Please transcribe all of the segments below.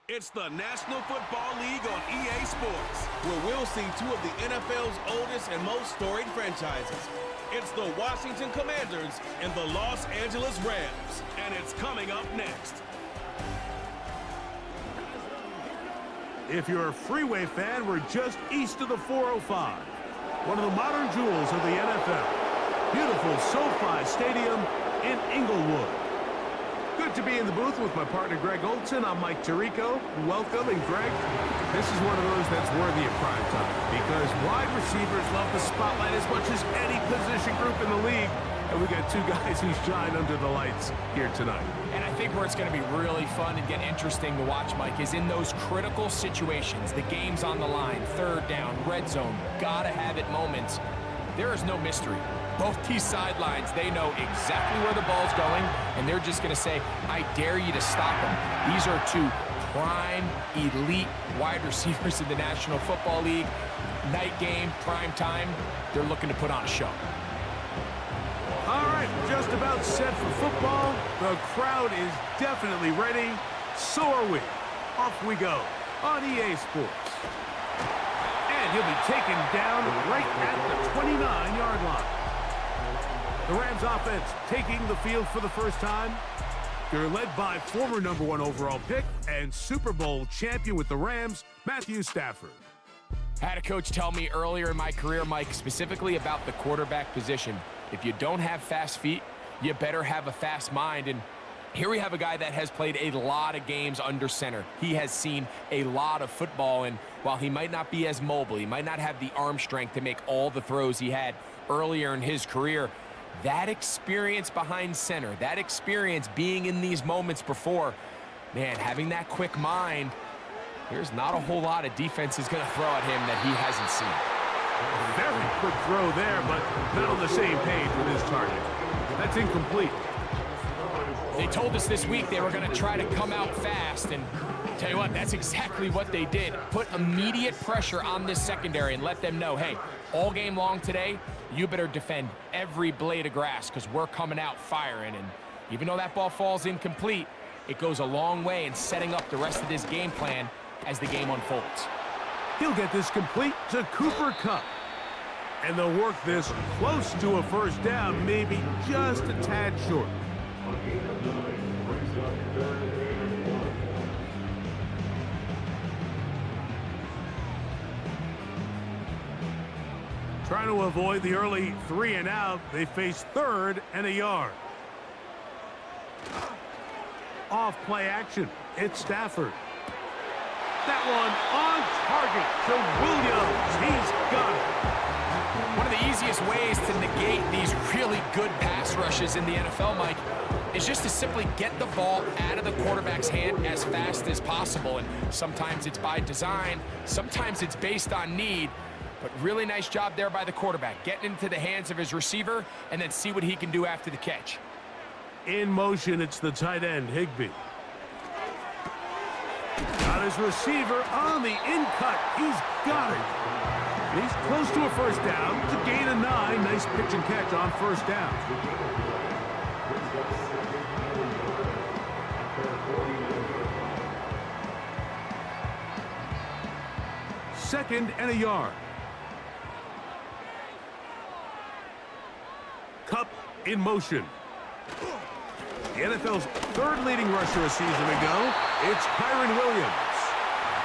It's the National Football League on EA Sports, where we'll see two of the NFL's oldest and most storied franchises. It's the Washington Commanders and the Los Angeles Rams, and it's coming up next. If you're a Freeway fan, we're just east of the 405, one of the modern jewels of the NFL. Beautiful SoFi Stadium in Inglewood. Good to be in the booth with my partner Greg Olson. I'm Mike Tirico. Welcome, and Greg, this is one of those that's worthy of prime time because wide receivers love the spotlight as much as any position group in the league. And we got two guys who shine under the lights here tonight. And I think where it's going to be really fun and get interesting to watch, Mike, is in those critical situations. The game's on the line, third down, red zone, gotta have it moments. There is no mystery. Both these sidelines, they know exactly where the ball's going, and they're just going to say, I dare you to stop him. These are two prime, elite wide receivers in the National Football League. Night game, prime time, they're looking to put on a show. All right, just about set for football. The crowd is definitely ready. So are we. Off we go on EA Sports. And he'll be taken down right at the 29-yard line. The Rams offense taking the field for the first time. They're led by former #1 overall pick and Super Bowl champion with the Rams, Matthew Stafford. I had a coach tell me earlier in my career, Mike, specifically about the quarterback position. If you don't have fast feet, you better have a fast mind. And here we have a guy that has played a lot of games under center. He has seen a lot of football, and while he might not be as mobile, he might not have the arm strength to make all the throws he had earlier in his career, that experience behind center, that experience being in these moments before, man, having that quick mind, there's not a whole lot of defense is going to throw at him that he hasn't seen. Very quick throw there, but not on the same page with his target. That's incomplete. They told us this week they were going to try to come out fast, and tell you what, that's exactly what they did. Put immediate pressure on this secondary and let them know, hey, all game long today, you better defend every blade of grass because we're coming out firing. And even though that ball falls incomplete, it goes a long way in setting up the rest of this game plan as the game unfolds. He'll get this complete to Cooper Kupp. And they'll work this close to a first down, maybe just a tad short. Trying to avoid the early 3 and out, they face 3rd and a yard. Off play action, it's Stafford. That one on target to Williams. He's got it. One of the easiest ways to negate these really good pass rushes in the NFL, Mike, is just to simply get the ball out of the quarterback's hand as fast as possible. And sometimes it's by design, sometimes it's based on need. But really nice job there by the quarterback, getting into the hands of his receiver and then see what he can do after the catch. In motion, it's the tight end, Higbee. Got his receiver on the in-cut. He's got it. He's close to a first down to gain a 9. Nice pitch and catch on first down. Second and a yard. Kupp in motion. The NFL's 3rd leading rusher a season ago. It's Kyren Williams.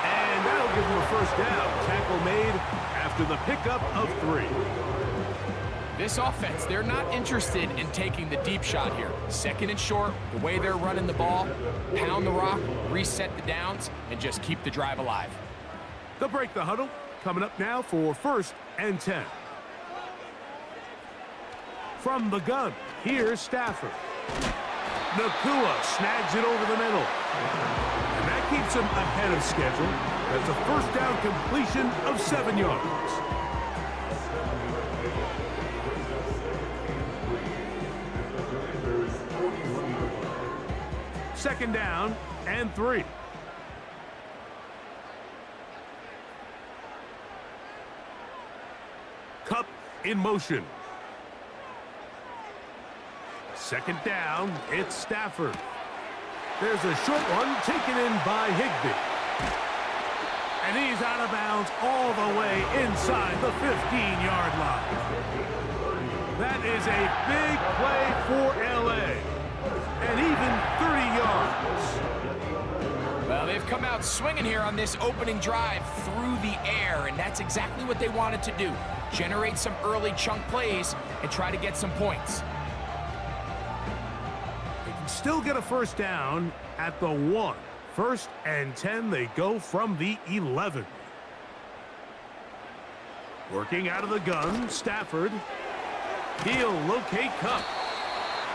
And that'll give him a first down. Tackle made after the pickup of 3. This offense, they're not interested in taking the deep shot here. Second and short, the way they're running the ball, pound the rock, reset the downs, and just keep the drive alive. They'll break the huddle. Coming up now for 1st and 10. From the gun, here's Stafford. Nacua snags it over the middle. And that keeps him ahead of schedule. That's a first down completion of 7 yards. Second down and 3. Kupp in motion. Second down, it's Stafford. There's a short one taken in by Higbee. And he's out of bounds all the way inside the 15-yard line. That is a big play for L.A. And even 30 yards. Well, they've come out swinging here on this opening drive through the air, and that's exactly what they wanted to do. Generate some early chunk plays and try to get some points. They can still get a first down at the 1. 1st and 10, they go from the 11. Working out of the gun, Stafford. He'll locate Kupp.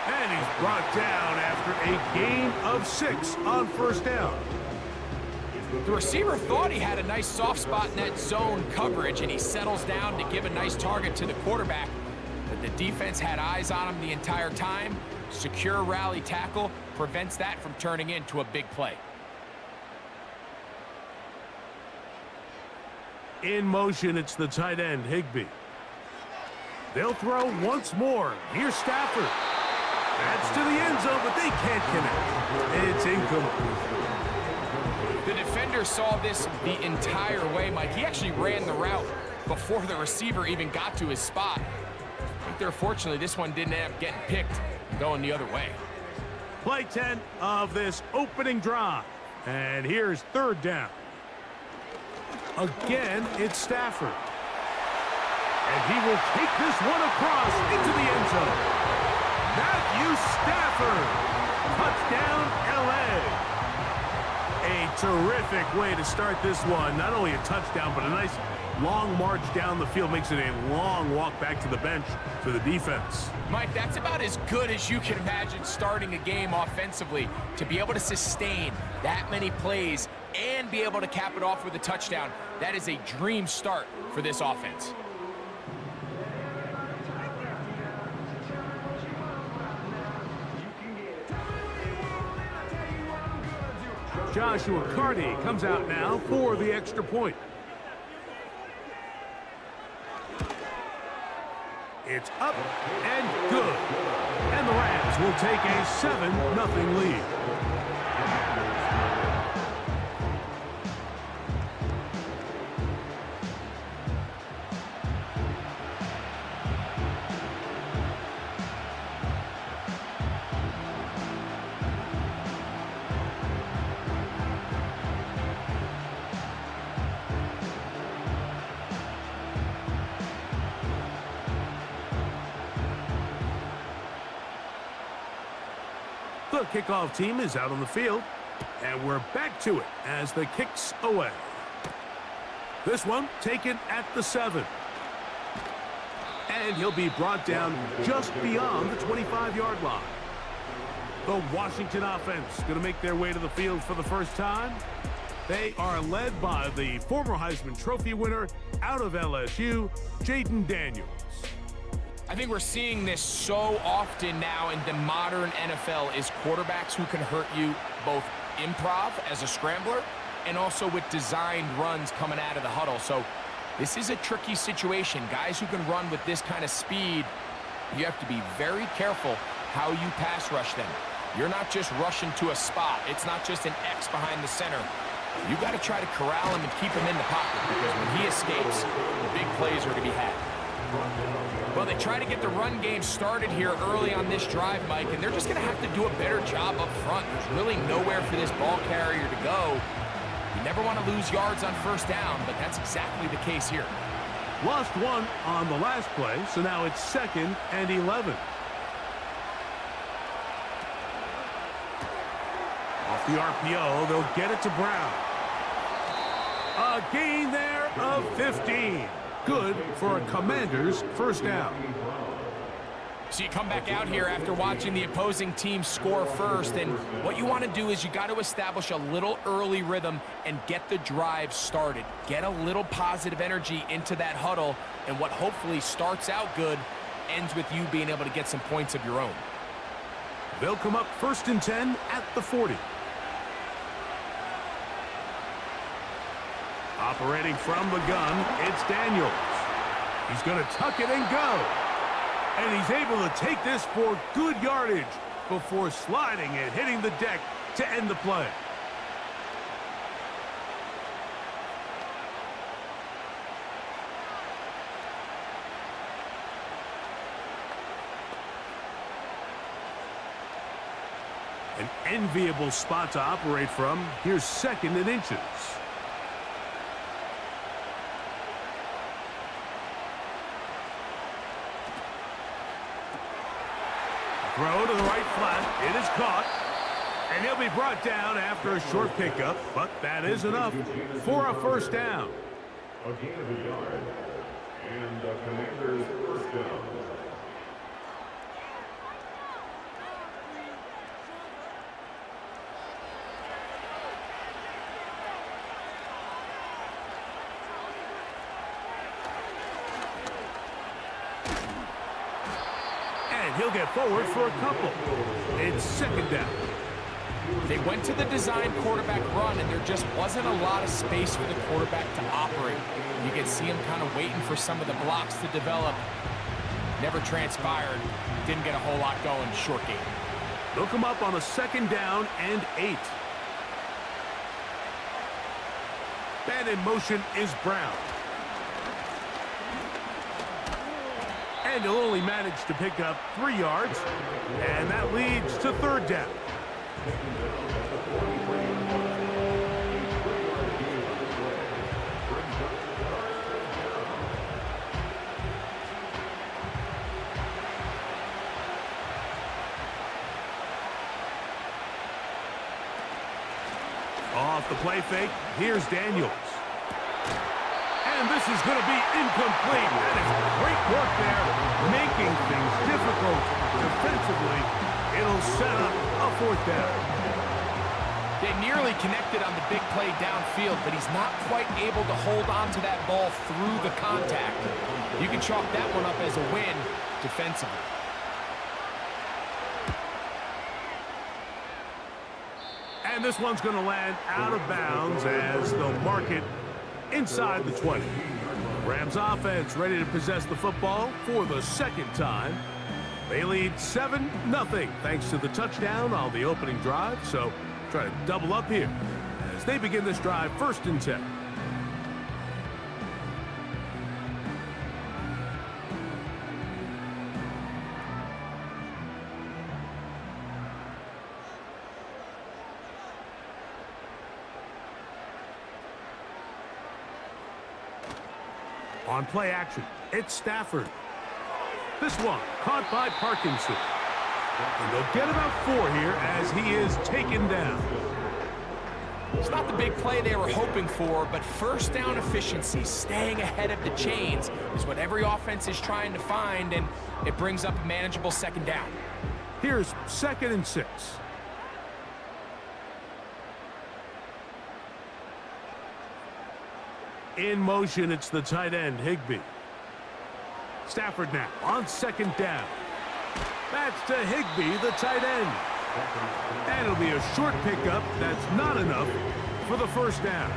And he's brought down after a gain of 6 on first down. The receiver thought he had a nice soft spot in that zone coverage, and he settles down to give a nice target to the quarterback. But the defense had eyes on him the entire time. Secure rally tackle prevents that from turning into a big play. In motion, it's the tight end, Higbee. They'll throw once more. Here's Stafford. That's to the end zone, but they can't connect. It's incomplete. The defender saw this the entire way, Mike. He actually ran the route before the receiver even got to his spot. But unfortunately, this one didn't end up getting picked and going the other way. Play 10 of this opening drive. And here's 3rd down. Again, it's Stafford. And he will take this one across into the end zone. Matthew Stafford. Touchdown, L.A. A terrific way to start this one. Not only a touchdown, but a nice long march down the field. Makes it a long walk back to the bench for the defense. Mike, that's about as good as you can imagine starting a game offensively. To be able to sustain that many plays and be able to cap it off with a touchdown, that is a dream start for this offense. Joshua Carty comes out now for the extra point. It's up and good. And the Rams will take a 7-0 lead. The kickoff team is out on the field, and we're back to it as the kick's away. This one taken at the 7. And he'll be brought down just beyond the 25-yard line. The Washington offense going to make their way to the field for the first time. They are led by the former Heisman Trophy winner out of LSU, Jayden Daniels. I think we're seeing this so often now in the modern NFL is quarterbacks who can hurt you both improv as a scrambler and also with designed runs coming out of the huddle. So this is a tricky situation. Guys who can run with this kind of speed, you have to be very careful how you pass rush them. You're not just rushing to a spot. It's not just an X behind the center. You got to try to corral him and keep him in the pocket because when he escapes, big plays are to be had. Well, they try to get the run game started here early on this drive, Mike, and they're just going to have to do a better job up front. There's really nowhere for this ball carrier to go. You never want to lose yards on first down, but that's exactly the case here. Lost one on the last play, so now it's 2nd and 11. Off the RPO, they'll get it to Brown. A gain there of 15. Good for a Commanders first down. So you come back out here after watching the opposing team score first, and what you want to do is you got to establish a little early rhythm and get the drive started. Get a little positive energy into that huddle, and what hopefully starts out good ends with you being able to get some points of your own. They'll come up 1st and 10 at the 40. Operating from the gun, it's Daniels. He's going to tuck it and go. And he's able to take this for good yardage before sliding and hitting the deck to end the play. An enviable spot to operate from. Here's 2nd and inches. Throw to the right flat. It is caught. And he'll be brought down after a short pickup, but that is enough for a first down. A gain of a yard. And the Commanders' first down. He'll get forward for a couple. It's 2nd down. They went to the design quarterback run, and there just wasn't a lot of space for the quarterback to operate. You could see him kind of waiting for some of the blocks to develop. Never transpired. Didn't get a whole lot going. Short game. They'll come up on a 2nd down and 8. Man in motion is Brown. And he'll only manage to pick up 3 yards. And that leads to 3rd down. Off the play fake, here's Daniels. And this is going to be incomplete. That is great work there, making things difficult defensively. It'll set up a 4th down. They nearly connected on the big play downfield, but he's not quite able to hold on to that ball through the contact. You can chalk that one up as a win defensively. And this one's going to land out of bounds as they'll mark it inside the 20. Rams offense ready to possess the football for the 2nd time. They lead 7-0 thanks to the touchdown on the opening drive. So try to double up here as they begin this drive 1st and 10. On play action, it's Stafford. This one caught by Parkinson. And they'll get about 4 here as he is taken down. It's not the big play they were hoping for, but first down efficiency, staying ahead of the chains, is what every offense is trying to find, and it brings up a manageable 2nd down. Here's 2nd and 6. In motion, it's the tight end, Higbee. Stafford now on 2nd down. That's to Higbee, the tight end. And it'll be a short pickup. That's not enough for the 1st down.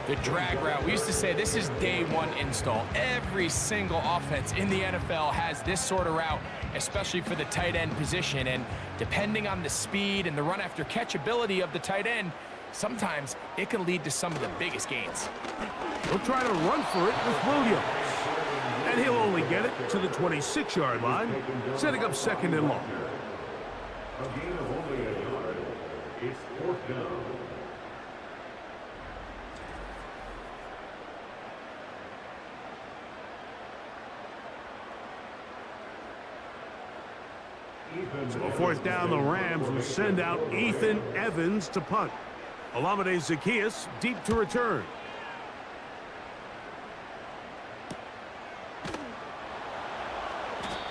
The drag route. We used to say this is day 1 install. Every single offense in the NFL has this sort of route, especially for the tight end position. And depending on the speed and the run after catch ability of the tight end, sometimes it can lead to some of the biggest gains. He'll try to run for it with Williams. And he'll only get it to the 26-yard line, setting up 2nd and long. A gain of only a yard. It's 4th down. So 4th down, the Rams will send out Ethan Evans to punt. Olamide Zaccheaus deep to return.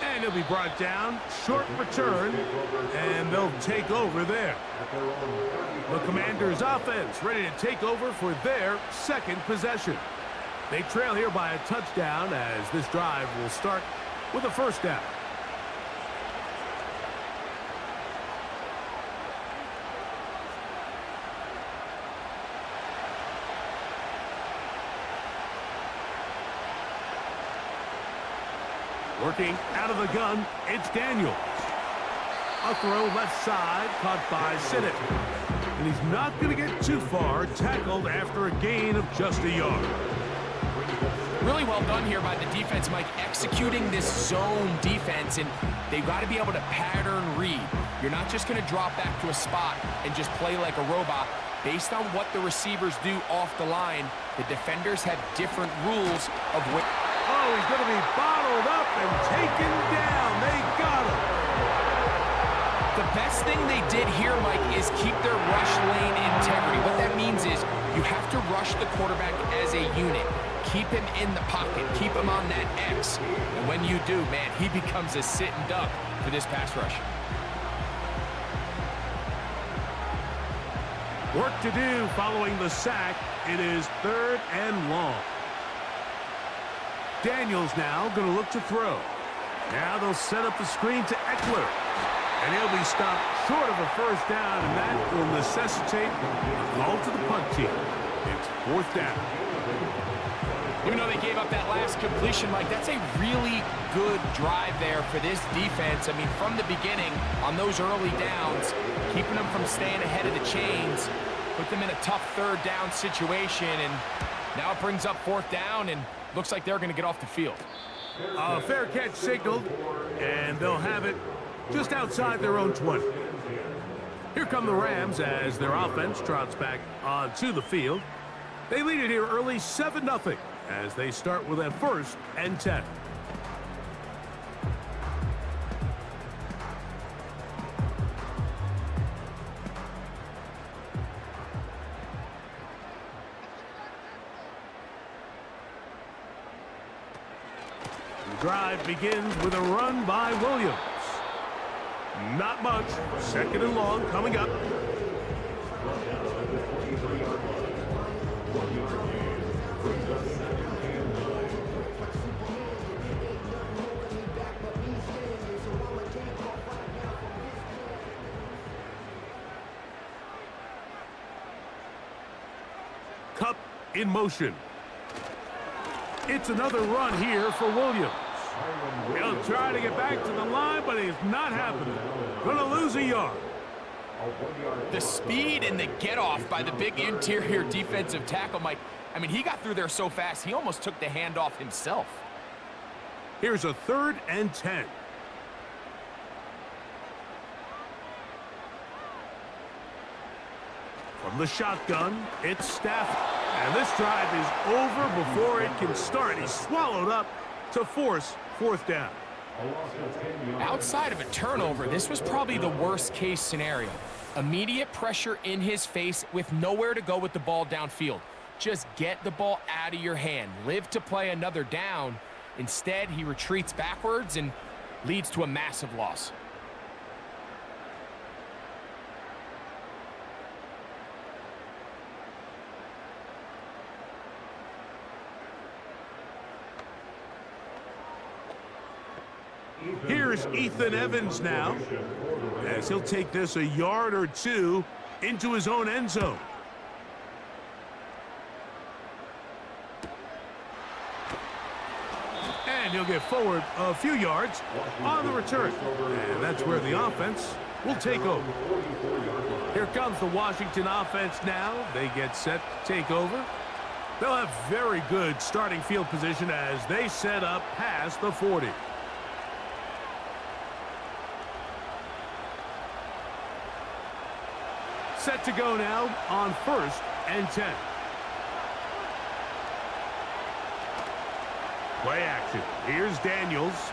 And he'll be brought down. Short return. And they'll take over there. The Commanders' offense ready to take over for their 2nd possession. They trail here by a touchdown as this drive will start with a 1st down. Working out of the gun, it's Daniels. A throw left side, caught by Sinnott. And he's not going to get too far, tackled after a gain of just a yard. Really well done here by the defense, Mike, executing this zone defense, and they've got to be able to pattern read. You're not just going to drop back to a spot and just play like a robot. Based on what the receivers do off the line, the defenders have different rules of what... Oh, he's going to be bottled up and taken down. They got him. The best thing they did here, Mike, is keep their rush lane integrity. What that means is you have to rush the quarterback as a unit. Keep him in the pocket. Keep him on that X. And when you do, man, he becomes a sitting duck for this pass rush. Work to do following the sack. It is 3rd and long. Daniels now going to look to throw. Now they'll set up the screen to Eckler. And he'll be stopped short of a first down, and that will necessitate a call to the punt team. It's 4th down. Even though they gave up that last completion, Mike, that's a really good drive there for this defense. I mean, from the beginning, on those early downs, keeping them from staying ahead of the chains, put them in a tough 3rd down situation, and now it brings up 4th down, and looks like they're going to get off the field. A fair catch signaled, and they'll have it just outside their own 20. Here come the Rams as their offense trots back onto the field. They lead it here early 7-0 as they start with a 1st and 10. The drive begins with a run by Williams. Not much. 2nd and long coming up. Kupp in motion. It's another run here for Williams. He'll try to get back to the line, but it's not happening. Gonna lose a yard. The speed and the get-off by the big interior defensive tackle, Mike. I mean, he got through there so fast, he almost took the handoff himself. Here's a 3rd and 10. From the shotgun, it's Stafford. And this drive is over before it can start. He's swallowed up to force 4th down. Outside of a turnover, this was probably the worst-case scenario. Immediate pressure in his face with nowhere to go with the ball downfield. Just get the ball out of your hand. Live to play another down. Instead, he retreats backwards and leads to a massive loss. Here's Ethan Evans now, as he'll take this a yard or two into his own end zone. And he'll get forward a few yards on the return. And that's where the offense will take over. Here comes the Washington offense now. They get set to take over. They'll have very good starting field position as they set up past the 40. Set to go now on 1st and 10. Play action. Here's Daniels.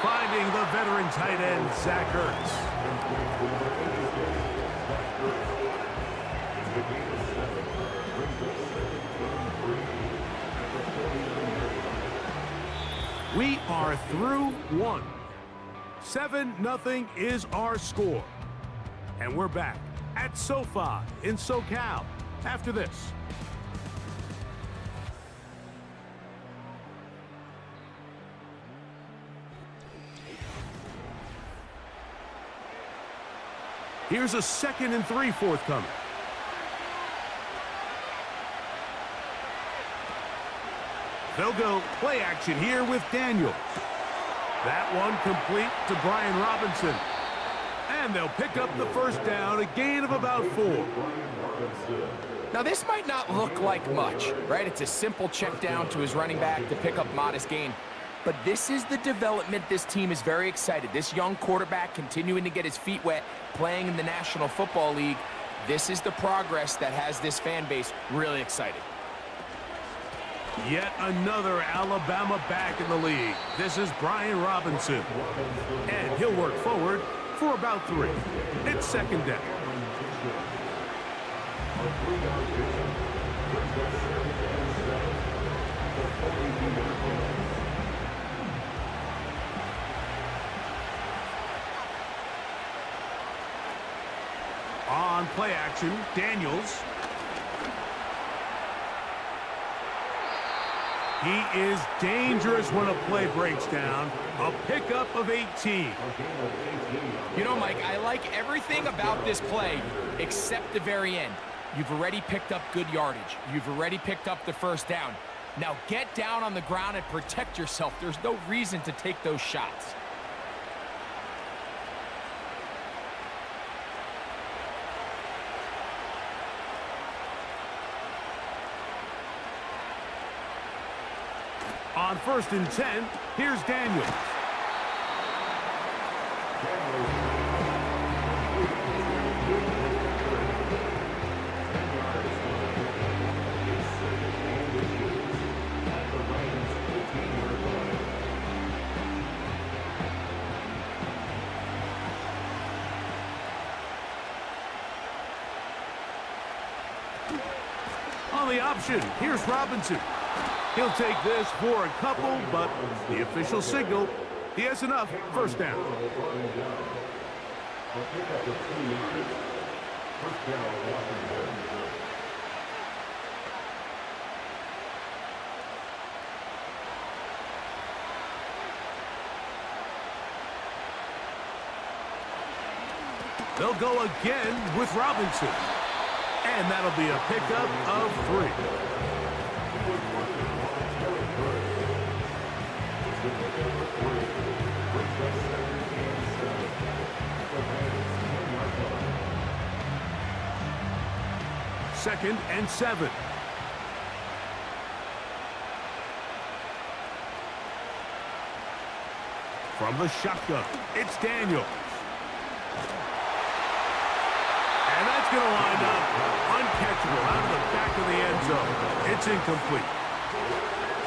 Finding the veteran tight end, Zach Ertz. We are through 1. 7-0 is our score. And we're back at SoFi in SoCal after this. Here's a 2nd and 3 forthcoming. They'll go play action here with Daniels. That one complete to Brian Robinson. And they'll pick up the first down, a gain of about 4. Now, this might not look like much, right? It's a simple check down to his running back to pick up modest gain. But this is the development this team is very excited. This young quarterback continuing to get his feet wet, playing in the National Football League. This is the progress that has this fan base really excited. Yet another Alabama back in the league. This is Brian Robinson. And he'll work forward for about 3. It's second down. On play action, Daniels. He is dangerous when a play breaks down. A pickup of 18. You know, Mike, I like everything about this play except the very end. You've already picked up good yardage. You've already picked up the first down. Now get down on the ground and protect yourself. There's no reason to take those shots. On 1st and 10, here's Daniels. On the option, here's Robinson. He'll take this for a couple, but the official signal, he has enough. First down. They'll go again with Robinson. And that'll be a pickup of 3. Second and 7. From the shotgun, it's Daniels. And that's going to wind up uncatchable out of the back of the end zone. It's incomplete.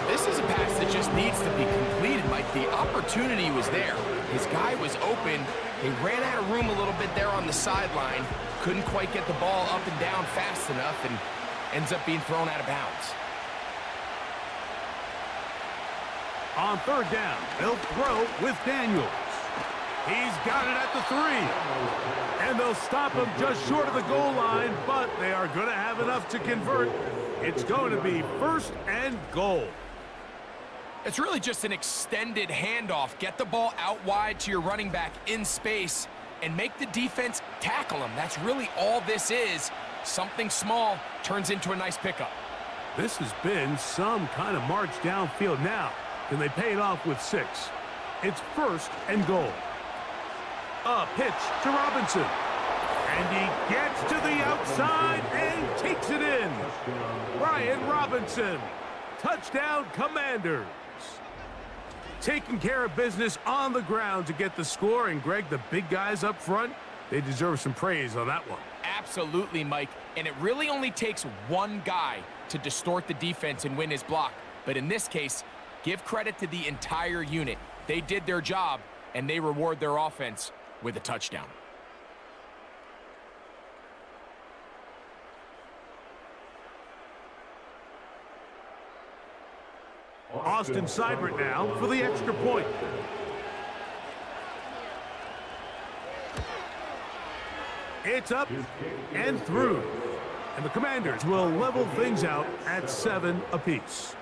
This is a pass that just needs to be completed, Mike. The opportunity was there. His guy was open. He ran out of room a little bit there on the sideline. Couldn't quite get the ball up and down fast enough and ends up being thrown out of bounds. On 3rd down, they'll throw with Daniels. He's got it at the 3. And they'll stop him just short of the goal line, but they are going to have enough to convert. It's going to be 1st and goal. It's really just an extended handoff. Get the ball out wide to your running back in space and make the defense tackle him. That's really all this is. Something small turns into a nice pickup. This has been some kind of march downfield now. Can they pay it off with 6? It's 1st and goal. A pitch to Robinson. And he gets to the outside and takes it in. Brian Robinson. Touchdown, Commanders. Taking care of business on the ground to get the score. And, Greg, the big guys up front, they deserve some praise on that one. Absolutely, Mike. And it really only takes one guy to distort the defense and win his block. But in this case, give credit to the entire unit. They did their job, and they reward their offense with a touchdown. Austin Seibert now for the extra point. It's up and through. And the Commanders will level things out at 7 apiece.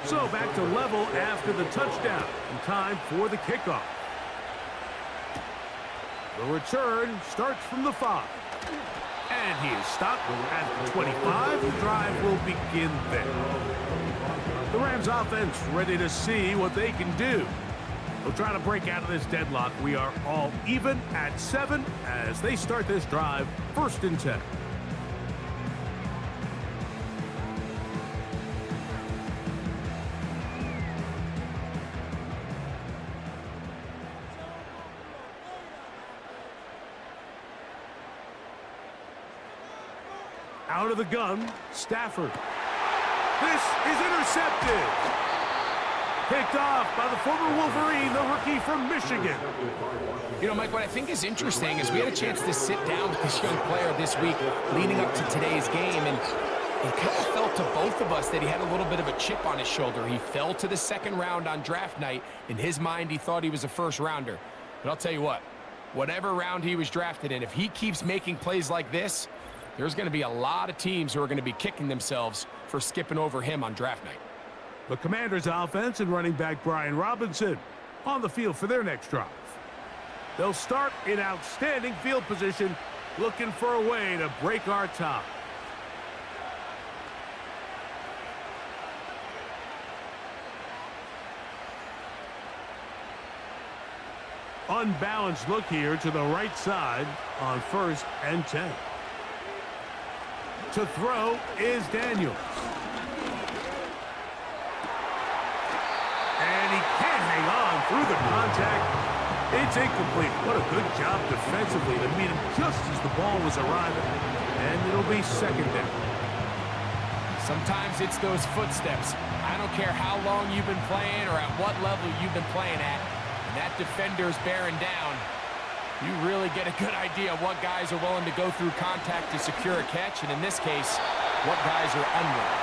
So back to level after the touchdown. And time for the kickoff. The return starts from the 5. And he is stopped at the 25. The drive will begin there. The Rams offense ready to see what they can do. They'll try to break out of this deadlock. We are all even at 7 as they start this drive, 1st and 10. Out of the gun, Stafford. This is intercepted. Picked off by the former Wolverine, the rookie from Michigan. You know, Mike, what I think is interesting is we had a chance to sit down with this young player this week leading up to today's game, and it kind of felt to both of us that he had a little bit of a chip on his shoulder. He fell to the 2nd round on draft night. In his mind, he thought he was a 1st rounder. But I'll tell you what, whatever round he was drafted in, if he keeps making plays like this, there's going to be a lot of teams who are going to be kicking themselves for skipping over him on draft night. The Commanders offense and running back Brian Robinson on the field for their next drive. They'll start in outstanding field position, looking for a way to break our tie. Unbalanced look here to the right side on 1st and 10. To throw is Daniels. And he can't hang on through the contact. It's incomplete. What a good job defensively to meet him just as the ball was arriving. And it'll be 2nd down. Sometimes it's those footsteps. I don't care how long you've been playing or at what level you've been playing at. When that defender's bearing down, you really get a good idea of what guys are willing to go through contact to secure a catch, and in this case, what guys are unwilling.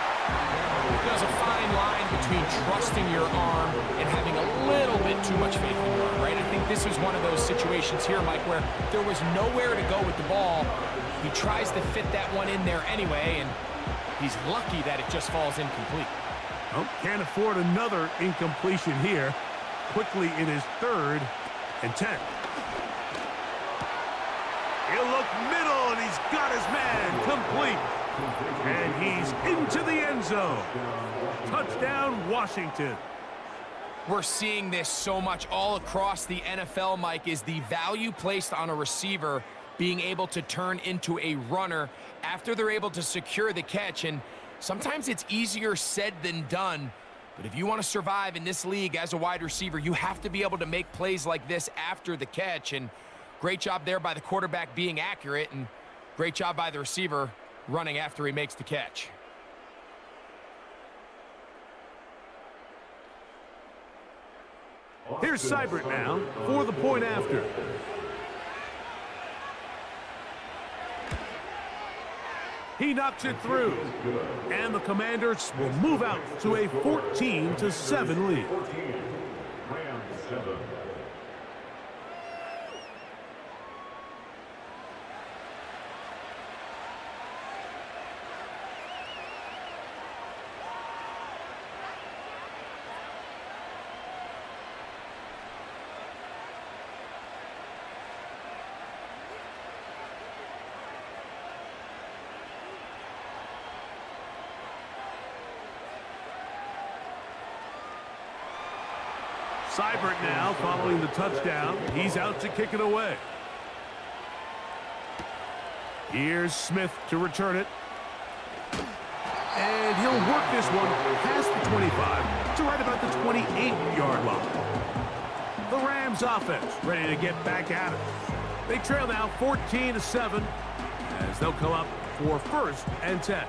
There's a fine line between trusting your arm and having a little bit too much faith in your arm, right? I think this is one of those situations here, Mike, where there was nowhere to go with the ball. He tries to fit that one in there anyway, and he's lucky that it just falls incomplete. Oh, can't afford another incompletion here. Quickly in his 3rd and 10. He'll look middle, and he's got his man complete. And he's into the end zone. Touchdown, Washington. We're seeing this so much all across the NFL, Mike, is the value placed on a receiver being able to turn into a runner after they're able to secure the catch. And sometimes it's easier said than done. But if you want to survive in this league as a wide receiver, you have to be able to make plays like this after the catch. And great job there by the quarterback being accurate, and great job by the receiver running after he makes the catch. Here's Seibert now for the point after. He knocks it through, and the Commanders will move out to a 14-7 lead. Rams 7. Seibert now following the touchdown. He's out to kick it away. Here's Smith to return it. And he'll work this one past the 25 to right about the 28-yard line. The Rams offense ready to get back at it. They trail now 14-7 as they'll come up for 1st and 10.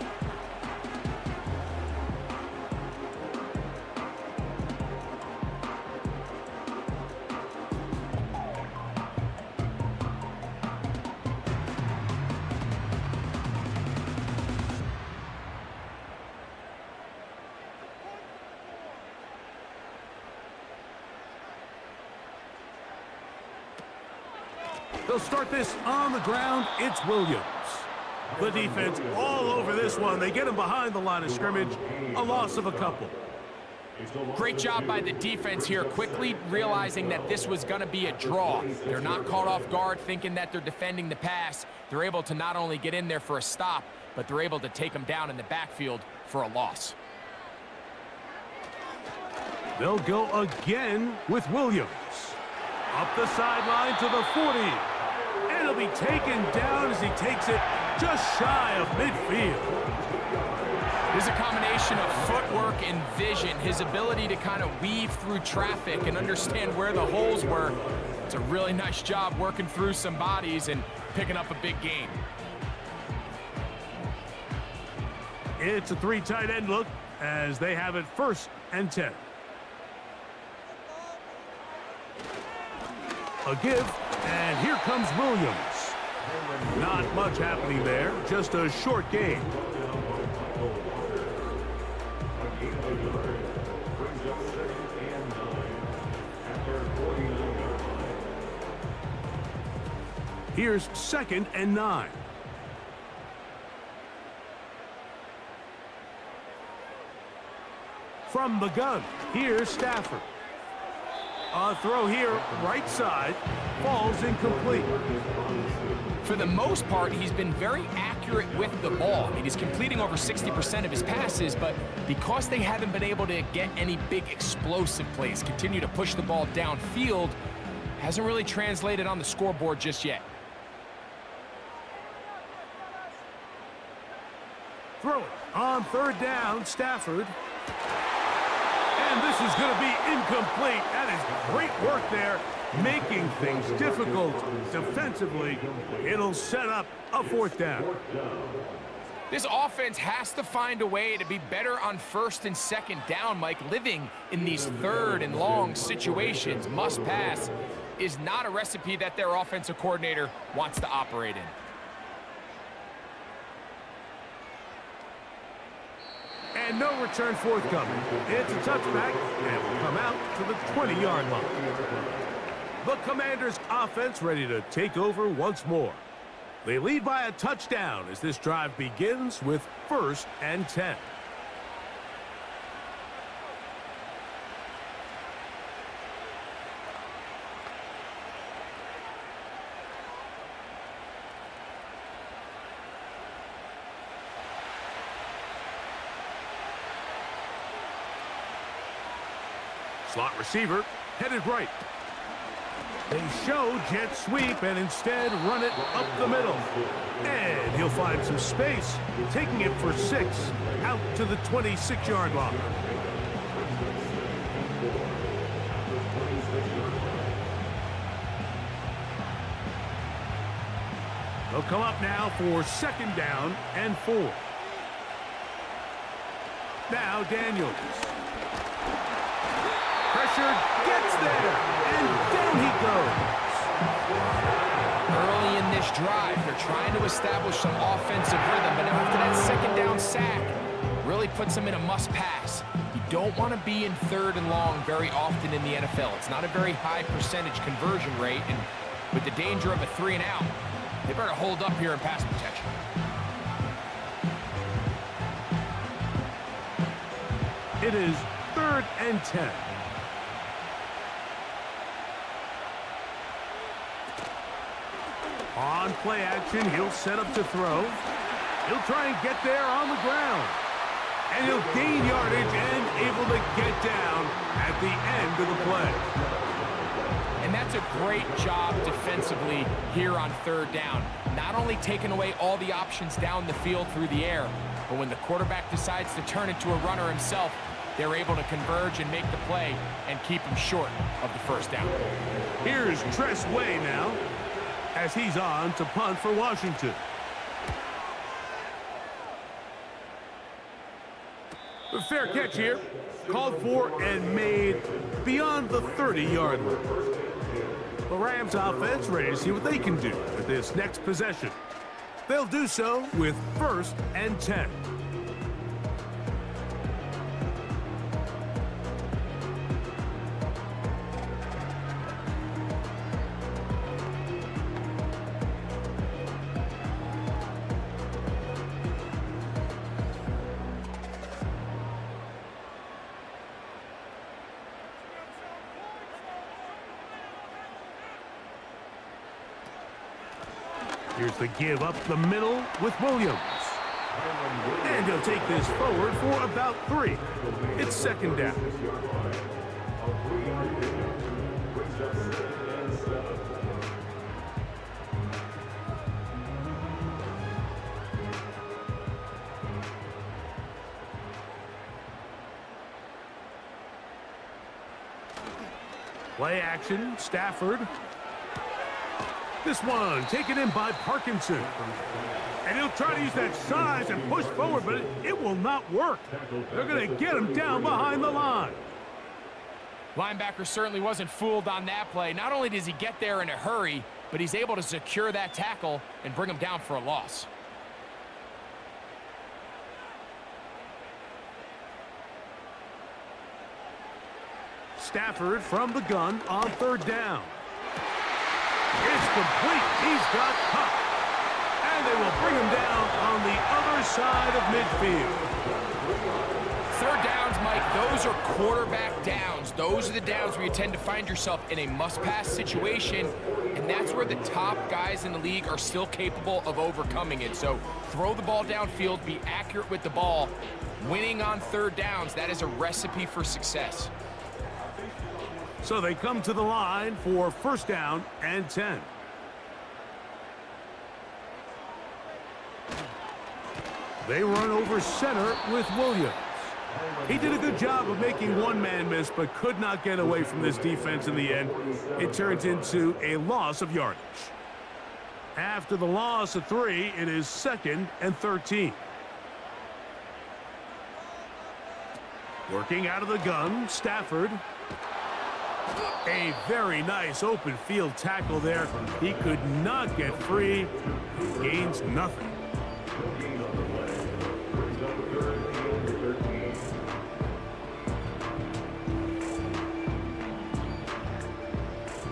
They'll start this on the ground. It's Williams. The defense all over this one. They get him behind the line of scrimmage. A loss of a couple. Great job by the defense here, quickly realizing that this was going to be a draw. They're not caught off guard thinking that they're defending the pass. They're able to not only get in there for a stop, but they're able to take them down in the backfield for a loss. They'll go again with Williams. Up the sideline to the 40. And he'll be taken down as he takes it just shy of midfield. There's a combination of footwork and vision, his ability to kind of weave through traffic and understand where the holes were. It's a really nice job working through some bodies and picking up a big gain. It's a 3 tight end look as they have it 1st and 10. A give, and here comes Williams. Not much happening there, just a short gain. Here's 2nd and 9. From the gun, here's Stafford. A throw here, right side, falls incomplete. For the most part, he's been very accurate with the ball. I mean, he's completing over 60% of his passes, but because they haven't been able to get any big explosive plays, continue to push the ball downfield, hasn't really translated on the scoreboard just yet. Throw it on 3rd down, Stafford. And this is going to be incomplete. That is great work there, making things difficult defensively. It'll set up a 4th down. This offense has to find a way to be better on 1st and 2nd down, Mike. Living in these 3rd and long situations, must pass, is not a recipe that their offensive coordinator wants to operate in. And no return forthcoming. It's a touchback, and will come out to the 20-yard line. The Commanders' offense ready to take over once more. They lead by a touchdown as this drive begins with 1st and 10. Slot receiver, headed right. They show jet sweep and instead run it up the middle. And he'll find some space, taking it for 6 out to the 26-yard line. They'll come up now for 2nd down and 4. Now Daniels. Pressured, gets there, and down he goes. Early in this drive, they're trying to establish some offensive rhythm, but after that 2nd down sack, really puts them in a must-pass. You don't want to be in 3rd and long very often in the NFL. It's not a very high percentage conversion rate, and with the danger of a 3 and out, they better hold up here in pass protection. It is 3rd and 10. On play action, he'll set up to throw. He'll try and get there on the ground. And he'll gain yardage and able to get down at the end of the play. And that's a great job defensively here on 3rd down. Not only taking away all the options down the field through the air, but when the quarterback decides to turn into a runner himself, they're able to converge and make the play and keep him short of the 1st down. Here's Tress Way now, as he's on to punt for Washington. The fair catch here, called for and made beyond the 30-yard line. The Rams offense ready to see what they can do with this next possession. They'll do so with 1st and 10. Here's the give up the middle with Williams. And he'll take this forward for about 3. It's second down. Play action, Stafford. This one taken in by Parkinson. And he'll try to use that size and push forward, but it will not work. They're going to get him down behind the line. Linebacker certainly wasn't fooled on that play. Not only does he get there in a hurry, but he's able to secure that tackle and bring him down for a loss. Stafford from the gun on third down. It's complete. He's got Kupp. And they will bring him down on the other side of midfield. Third downs, Mike, those are quarterback downs. Those are the downs where you tend to find yourself in a must-pass situation, and that's where the top guys in the league are still capable of overcoming it. So throw the ball downfield, be accurate with the ball. Winning on third downs, that is a recipe for success. So they come to the line for first down and 10. They run over center with Williams. He did a good job of making one man miss, but could not get away from this defense in the end. It turns into a loss of yardage. After the loss of 3, it is second and 13. Working out of the gun, Stafford. A very nice open field tackle there. He could not get free. Gains nothing.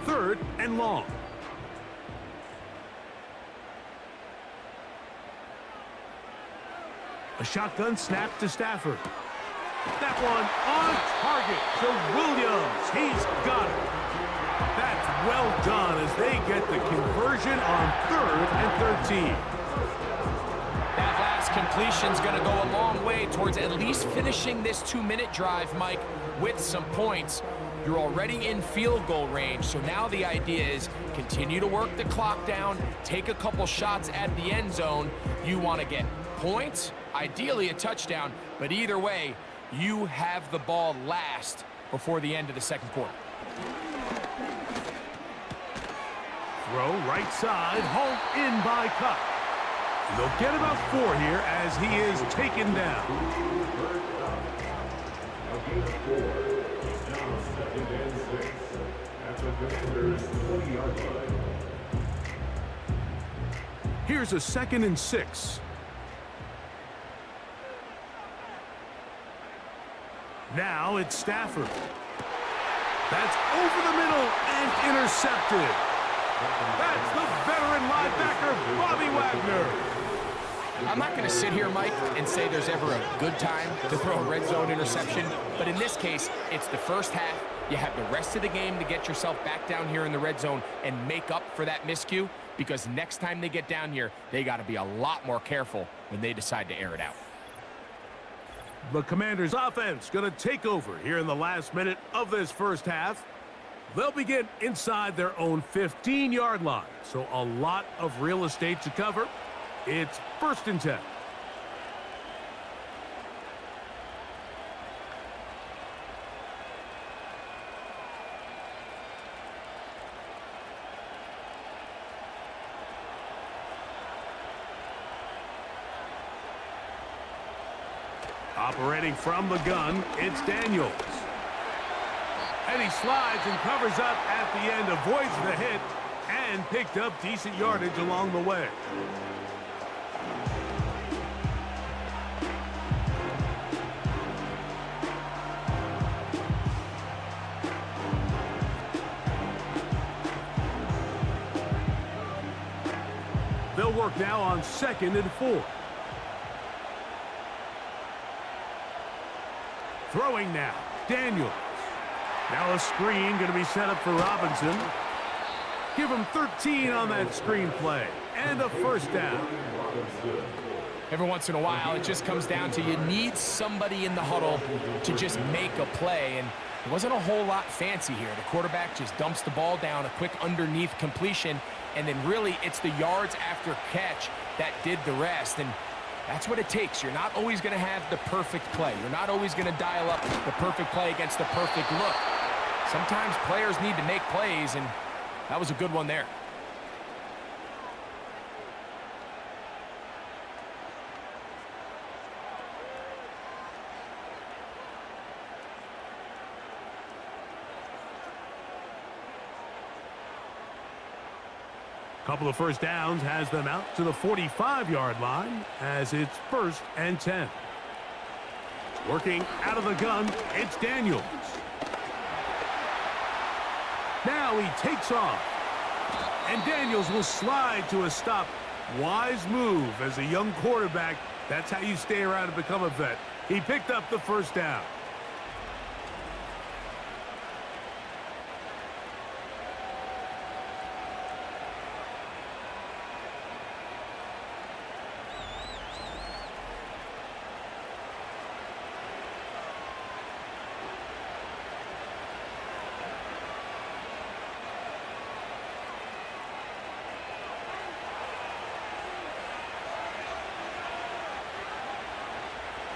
Third and long. A shotgun snap to Stafford. That one on target to Williams. He's got it. That's well done as they get the conversion on third and 13. That last completion's going to go a long way towards at least finishing this 2-minute drive, Mike, with some points. You're already in field goal range, so now the idea is continue to work the clock down, take a couple shots at the end zone. You want to get points, ideally a touchdown, but either way, you have the ball last before the end of the second quarter. Throw right side, hauled in by Kupp. They'll get about 4 here as he is taken down. Here's a second and 6. Now it's Stafford. That's over the middle and intercepted. That's the veteran linebacker, Bobby Wagner. I'm not going to sit here, Mike, and say there's ever a good time to throw a red zone interception, but in this case, it's the first half. You have the rest of the game to get yourself back down here in the red zone and make up for that miscue, because next time they get down here, they got to be a lot more careful when they decide to air it out. The Commanders' offense going to take over here in the last minute of this first half. They'll begin inside their own 15-yard line, so a lot of real estate to cover. It's first and 10. Operating from the gun, it's Daniels. And he slides and covers up at the end, avoids the hit, and picked up decent yardage along the way. They'll work now on second and 4. Throwing now, Daniels. Now a screen going to be set up for Robinson. Give him 13 on that screen play. and a first down. Every once in a while, it just comes down to you need somebody in the huddle to just make a play, and it wasn't a whole lot fancy here. The quarterback just dumps the ball down, a quick underneath completion, and then really it's the yards after catch that did the rest, and that's what it takes. You're not always going to have the perfect play. You're not always going to dial up the perfect play against the perfect look. Sometimes players need to make plays, and that was a good one there. Couple of first downs has them out to the 45-yard line as it's 1st and 10. Working out of the gun, it's Daniels. Now he takes off. And Daniels will slide to a stop. Wise move as a young quarterback. That's how you stay around and become a vet. He picked up the first down.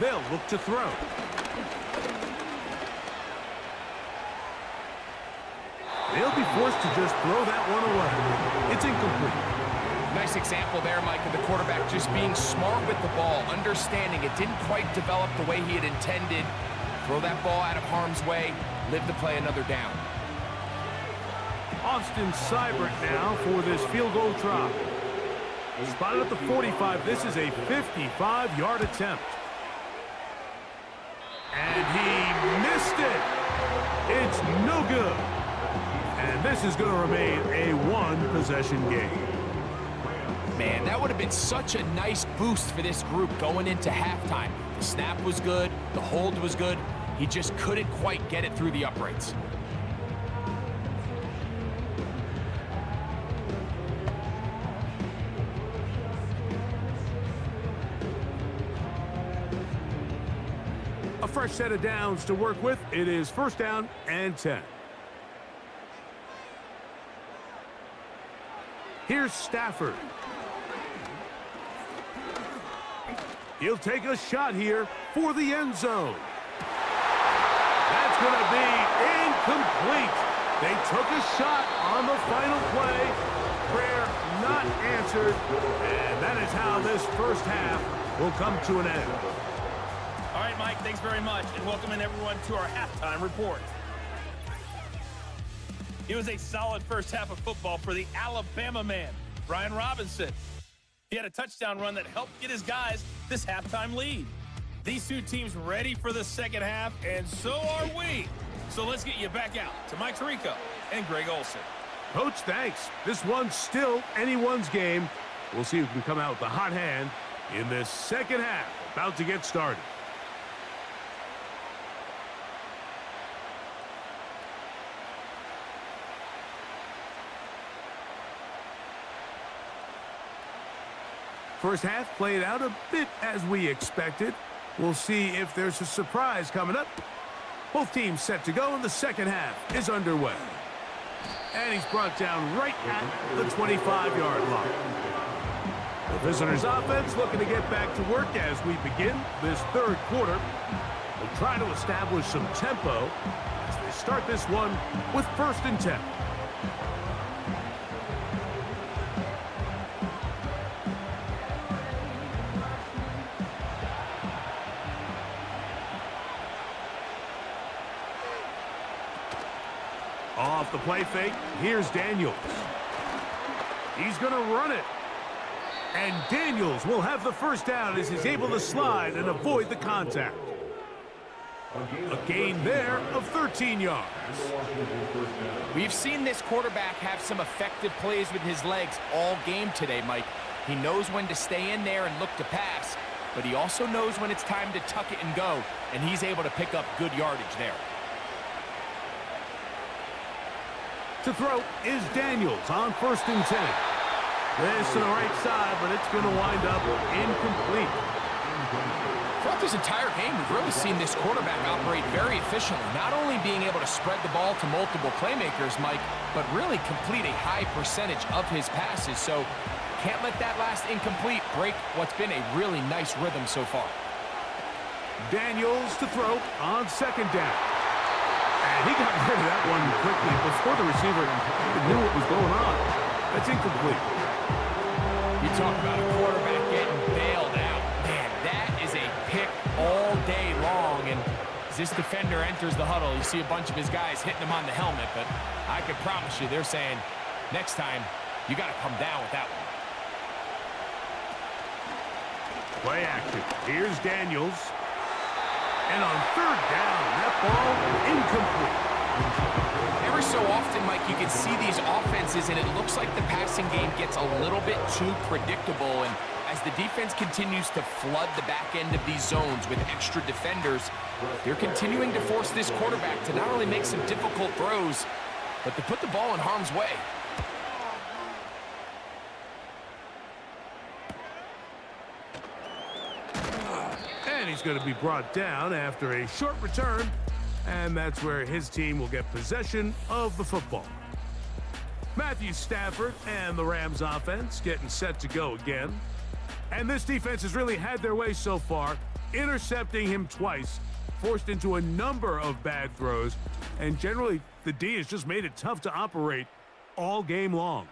They'll look to throw. They'll be forced to just throw that one away. It's incomplete. Nice example there, Mike, of the quarterback just being smart with the ball, understanding it didn't quite develop the way he had intended. Throw that ball out of harm's way, live to play another down. Austin Seibert now for this field goal try. Spotted at the 45. This is a 55-yard attempt. And he missed it. It's no good. And this is going to remain a one-possession game. Man, that would have been such a nice boost for this group going into halftime. The snap was good. The hold was good. He just couldn't quite get it through the uprights. A fresh set of downs to work with. It is 1st down and 10. Here's Stafford. He'll take a shot here for the end zone. That's going to be incomplete. They took a shot on the final play. Prayer not answered. And that is how this first half will come to an end. All right, Mike, thanks very much, and welcome in everyone to our halftime report. It was a solid first half of football for the Alabama man, Brian Robinson. He had a touchdown run that helped get his guys this halftime lead. These two teams ready for the second half, and so are we. So let's get you back out to Mike Tirico and Greg Olsen. Coach, thanks. This one's still anyone's game. We'll see who can come out with the hot hand in this second half. About to get started. First half played out a bit as we expected. We'll see if there's a surprise coming up. Both teams set to go, and the second half is underway. And he's brought down right at the 25-yard line. The visitors' offense looking to get back to work as we begin this third quarter. We'll try to establish some tempo as they start this one with 1st and 10. Off the play fake, here's Daniels. He's going to run it. And Daniels will have the first down as he's able to slide and avoid the contact. A gain there of 13 yards. We've seen this quarterback have some effective plays with his legs all game today, Mike. He knows when to stay in there and look to pass, but he also knows when it's time to tuck it and go, and he's able to pick up good yardage there. To throw is Daniels on 1st and 10. This to the right side, but it's going to wind up incomplete. Throughout this entire game, we've really seen this quarterback operate very efficiently, not only being able to spread the ball to multiple playmakers, Mike, but really complete a high percentage of his passes. So can't let that last incomplete break what's been a really nice rhythm so far. Daniels to throw on second down. And he got rid of that one quickly before the receiver knew what was going on. That's incomplete. You talk about a quarterback getting bailed out. Man, that is a pick all day long. And as this defender enters the huddle, you see a bunch of his guys hitting him on the helmet. But I can promise you, they're saying, next time, you got to come down with that one. Play action. Here's Daniels. And on third down, that ball incomplete. Every so often, Mike, you can see these offenses, and it looks like the passing game gets a little bit too predictable. And as the defense continues to flood the back end of these zones with extra defenders, they're continuing to force this quarterback to not only make some difficult throws, but to put the ball in harm's way. And he's going to be brought down after a short return, and that's where his team will get possession of the football. Matthew Stafford and the Rams offense getting set to go again. And this defense has really had their way so far, intercepting him twice, forced into a number of bad throws, and generally the D has just made it tough to operate all game long.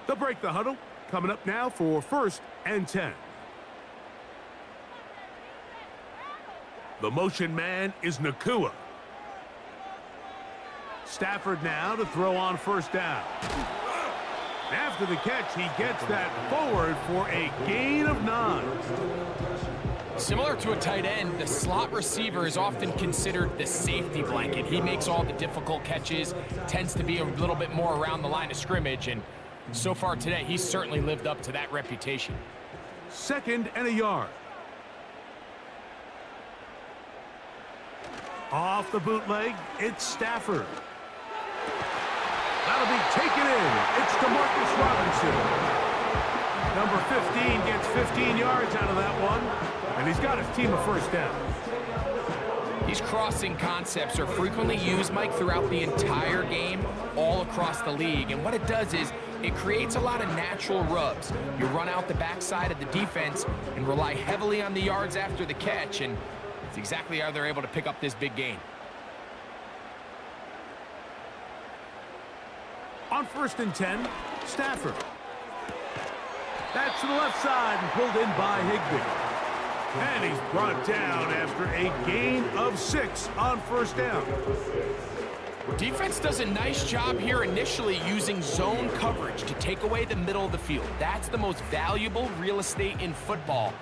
They'll break the huddle. Coming up now for 1st and 10. The motion man is Nacua. Stafford now to throw on first down. After the catch, he gets that forward for a gain of 9. Similar to a tight end, the slot receiver is often considered the safety blanket. He makes all the difficult catches, tends to be a little bit more around the line of scrimmage, and so far today, he's certainly lived up to that reputation. 2nd and a yard. Off the bootleg, it's Stafford. That'll be taken in. It's DeMarcus Robinson. Number 15 gets 15 yards out of that one, and he's got his team a first down. These crossing concepts are frequently used, Mike, throughout the entire game, all across the league. And what it does is it creates a lot of natural rubs. You run out the backside of the defense and rely heavily on the yards after the catch, and it's exactly how they're able to pick up this big gain. On 1st and 10, Stafford. That's to the left side and pulled in by Higbee. And he's brought down after a gain of 6 on first down. Defense does a nice job here initially using zone coverage to take away the middle of the field. That's the most valuable real estate in football.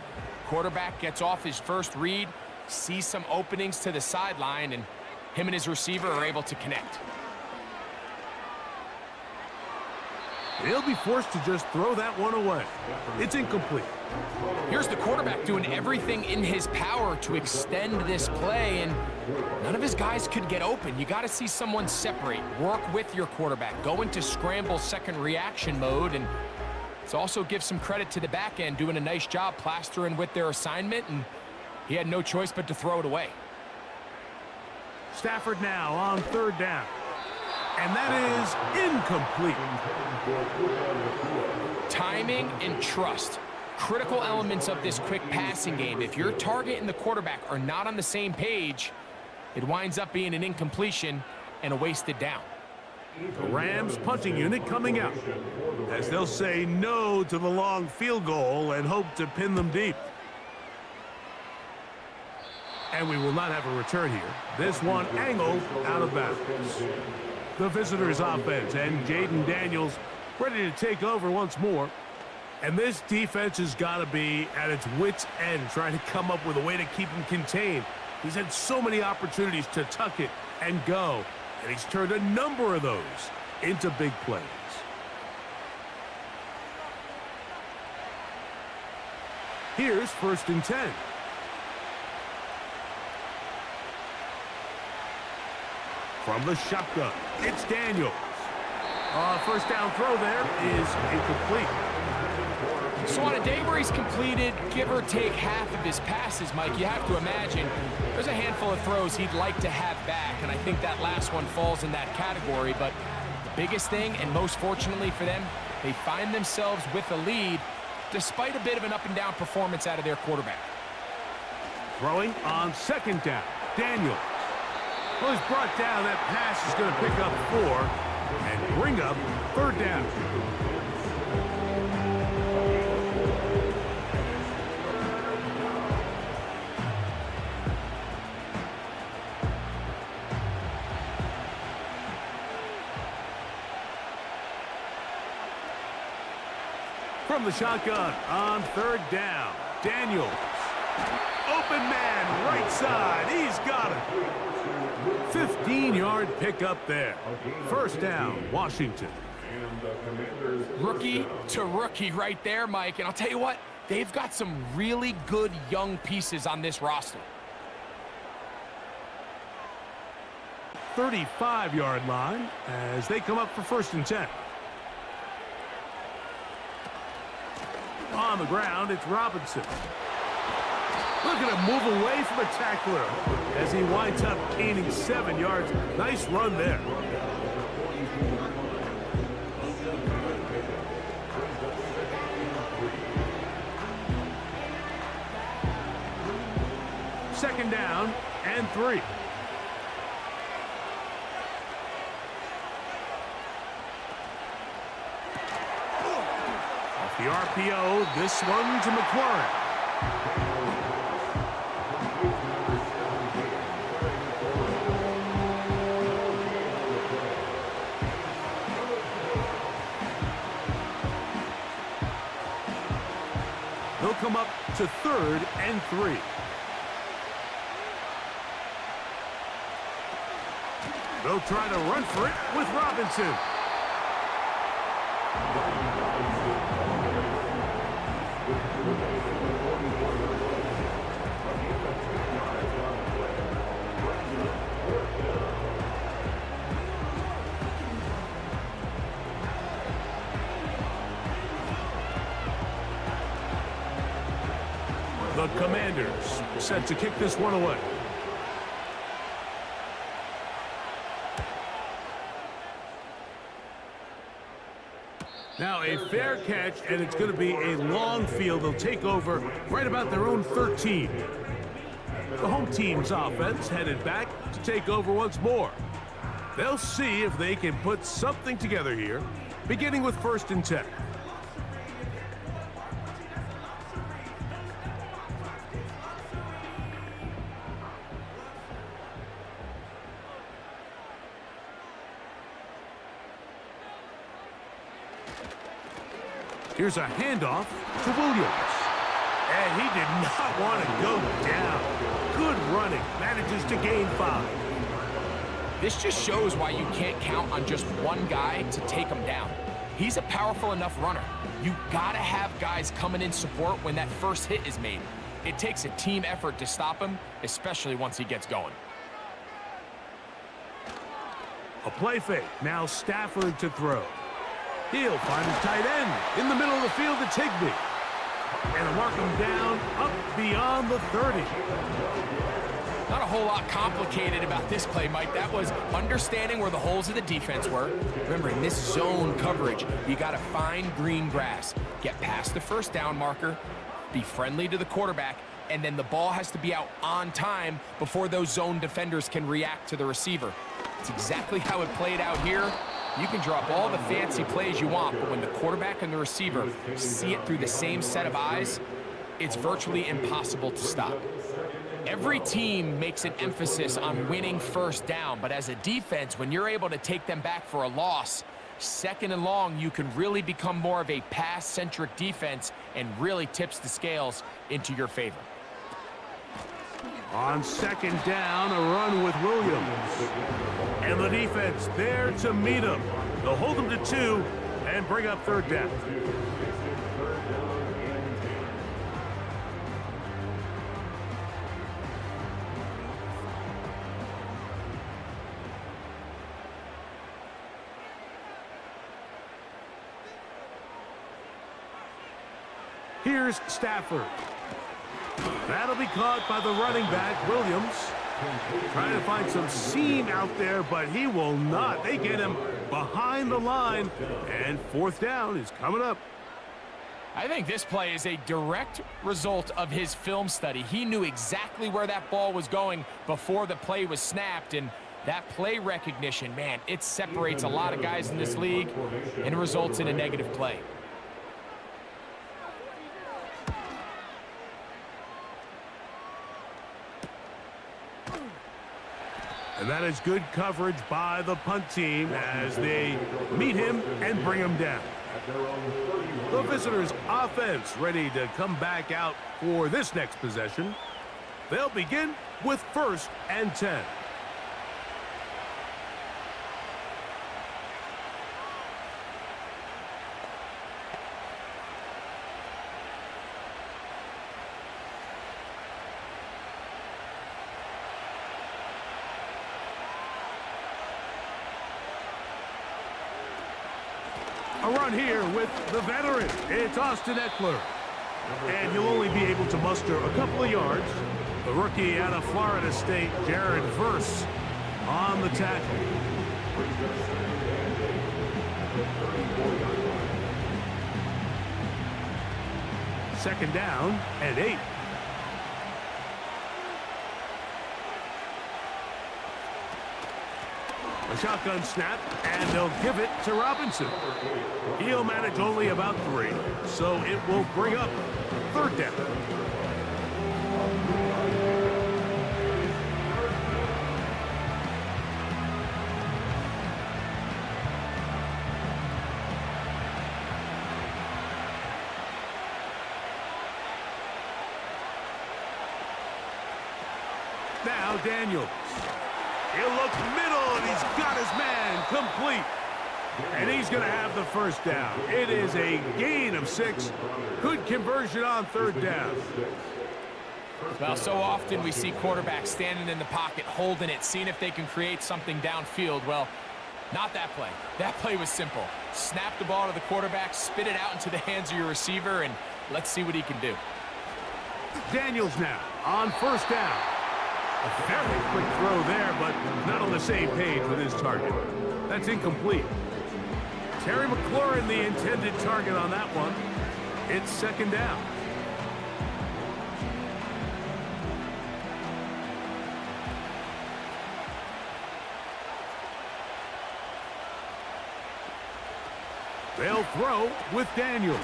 Quarterback gets off his first read, sees some openings to the sideline, and him and his receiver are able to connect. He'll be forced to just throw that one away. It's incomplete. Here's the quarterback doing everything in his power to extend this play, and none of his guys could get open. You got to see someone separate, work with your quarterback, go into scramble second reaction mode, and it's also give some credit to the back end doing a nice job plastering with their assignment, and he had no choice but to throw it away. Stafford now on 3rd down. And that is incomplete. Timing and trust, critical elements of this quick passing game. If your target and the quarterback are not on the same page, it winds up being an incompletion and a wasted down. The Rams punting unit coming out, as they'll say no to the long field goal and hope to pin them deep. And we will not have a return here. This one angled out of bounds. The visitors' offense and Jaden Daniels ready to take over once more. And this defense has got to be at its wits' end, trying to come up with a way to keep him contained. He's had so many opportunities to tuck it and go, and he's turned a number of those into big plays. Here's 1st and 10. From the shotgun, it's Daniels. First down throw there is incomplete. So on a day where he's completed, give or take half of his passes, Mike, you have to imagine there's a handful of throws he'd like to have back, and I think that last one falls in that category. But the biggest thing, and most fortunately for them, they find themselves with a lead despite a bit of an up-and-down performance out of their quarterback. Throwing on 2nd down, Daniels. Well, he's brought down. That pass is going to pick up 4 and bring up 3rd down. From the shotgun on 3rd down, Daniels. Open man, right side. He's got it. 15-yard pickup there. 1st down, Washington. Rookie to rookie right there, Mike. And I'll tell you what, they've got some really good young pieces on this roster. 35-yard line as they come up for 1st and 10. On the ground, it's Robinson. Look at him move away from a tackler as he winds up gaining 7 yards. Nice run there. Second down and 3. Off the RPO, this one to McLaurin. He'll come up to 3rd and 3. They'll try to run for it with Robinson. The Commanders set to kick this one away. Now a fair catch, and it's going to be a long field. They'll take over right about their own 13. The home team's offense headed back to take over once more. They'll see if they can put something together here, beginning with 1st and 10. Here's a handoff to Williams. And he did not want to go down. Good running. Manages to gain 5. This just shows why you can't count on just one guy to take him down. He's a powerful enough runner. You gotta have guys coming in support when that first hit is made. It takes a team effort to stop him, especially once he gets going. A play fake. Now Stafford to throw. He'll find his tight end in the middle of the field to Higbee. And mark him down up beyond the 30. Not a whole lot complicated about this play, Mike. That was understanding where the holes of the defense were. Remember, in this zone coverage, you got to find green grass. Get past the 1st down marker, be friendly to the quarterback, and then the ball has to be out on time before those zone defenders can react to the receiver. It's exactly how it played out here. You can draw up all the fancy plays you want, but when the quarterback and the receiver see it through the same set of eyes, it's virtually impossible to stop. Every team makes an emphasis on winning 1st down, but as a defense, when you're able to take them back for a loss, 2nd and long, you can really become more of a pass-centric defense and really tips the scales into your favor. On 2nd down, a run with Williams. And the defense there to meet him. They'll hold him to 2 and bring up 3rd down. Here's Stafford. That'll be caught by the running back, Williams. Trying to find some seam out there, but he will not. They get him behind the line, and fourth down is coming up. I think this play is a direct result of his film study. He knew exactly where that ball was going before the play was snapped, and that play recognition, man, it separates a lot of guys in this league and results in a negative play. And that is good coverage by the punt team as they meet him and bring him down. The visitors' offense ready to come back out for this next possession. They'll begin with 1st and 10. A run here with the veteran. It's Austin Eckler. And he'll only be able to muster a couple of yards. The rookie out of Florida State, Jared Verse, on the tackle. Second down and 8. A shotgun snap, and they'll give it to Robinson. He'll manage only about 3, so it will bring up 3rd down. Now Daniels. He'll look middle, and he's got his man complete. And he's going to have the first down. It is a gain of 6. Good conversion on 3rd down. Well, so often we see quarterbacks standing in the pocket, holding it, seeing if they can create something downfield. Well, not that play. That play was simple. Snap the ball to the quarterback, spit it out into the hands of your receiver, and let's see what he can do. Daniels now on 1st down. A very quick throw there, but not on the same page with his target. That's incomplete. Terry McLaurin, the intended target on that one. It's 2nd down. They'll throw with Daniels.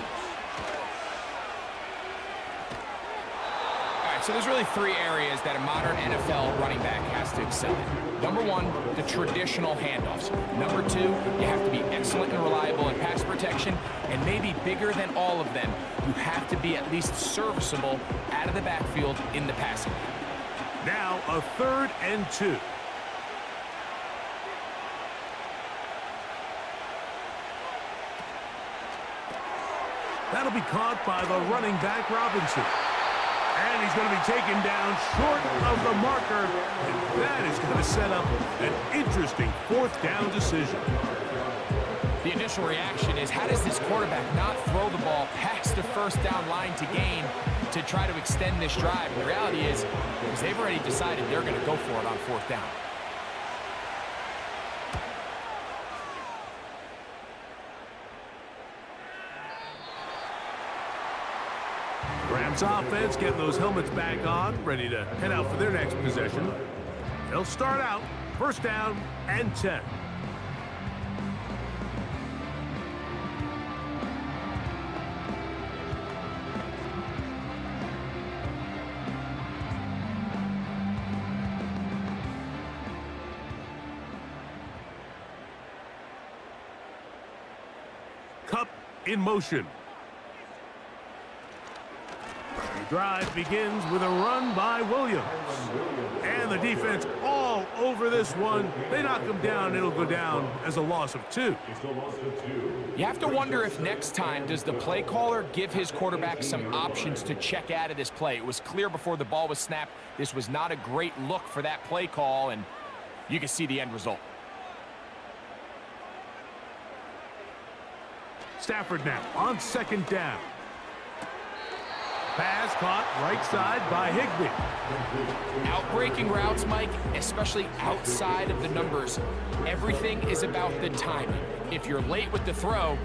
So there's really 3 areas that a modern NFL running back has to excel in. Number 1, the traditional handoffs. Number 2, you have to be excellent and reliable in pass protection. And maybe bigger than all of them, you have to be at least serviceable out of the backfield in the passing game. Now a 3rd and 2. That'll be caught by the running back, Robinson. And he's going to be taken down short of the marker. And that is going to set up an interesting 4th down decision. The initial reaction is, how does this quarterback not throw the ball past the 1st down line to gain to try to extend this drive? The reality is they've already decided they're going to go for it on 4th down. Rams offense getting those helmets back on, ready to head out for their next possession. They'll start out 1st down and 10. Kupp in motion. The drive begins with a run by Williams. And the defense all over this one. They knock him down. It'll go down as a loss of 2. You have to wonder if next time, does the play caller give his quarterback some options to check out of this play? It was clear before the ball was snapped. This was not a great look for that play call, and you can see the end result. Stafford now on 2nd down. Pass caught right side by Higbee. Outbreaking routes, Mike, especially outside of the numbers, everything is about the timing. If you're late with the throw,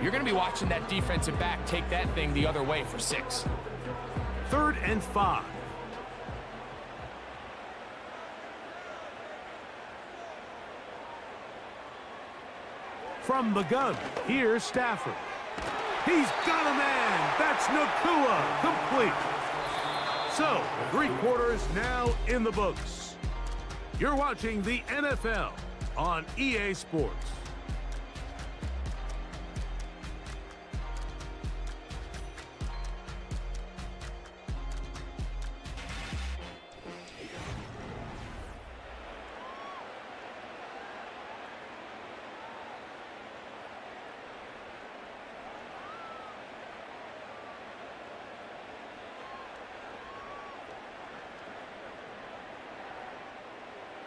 you're going to be watching that defensive back take that thing the other way for 6. 3rd and 5. From the gun, here's Stafford. He's got a man. That's Nacua, complete. So, 3 quarters now in the books. You're watching the NFL on EA Sports.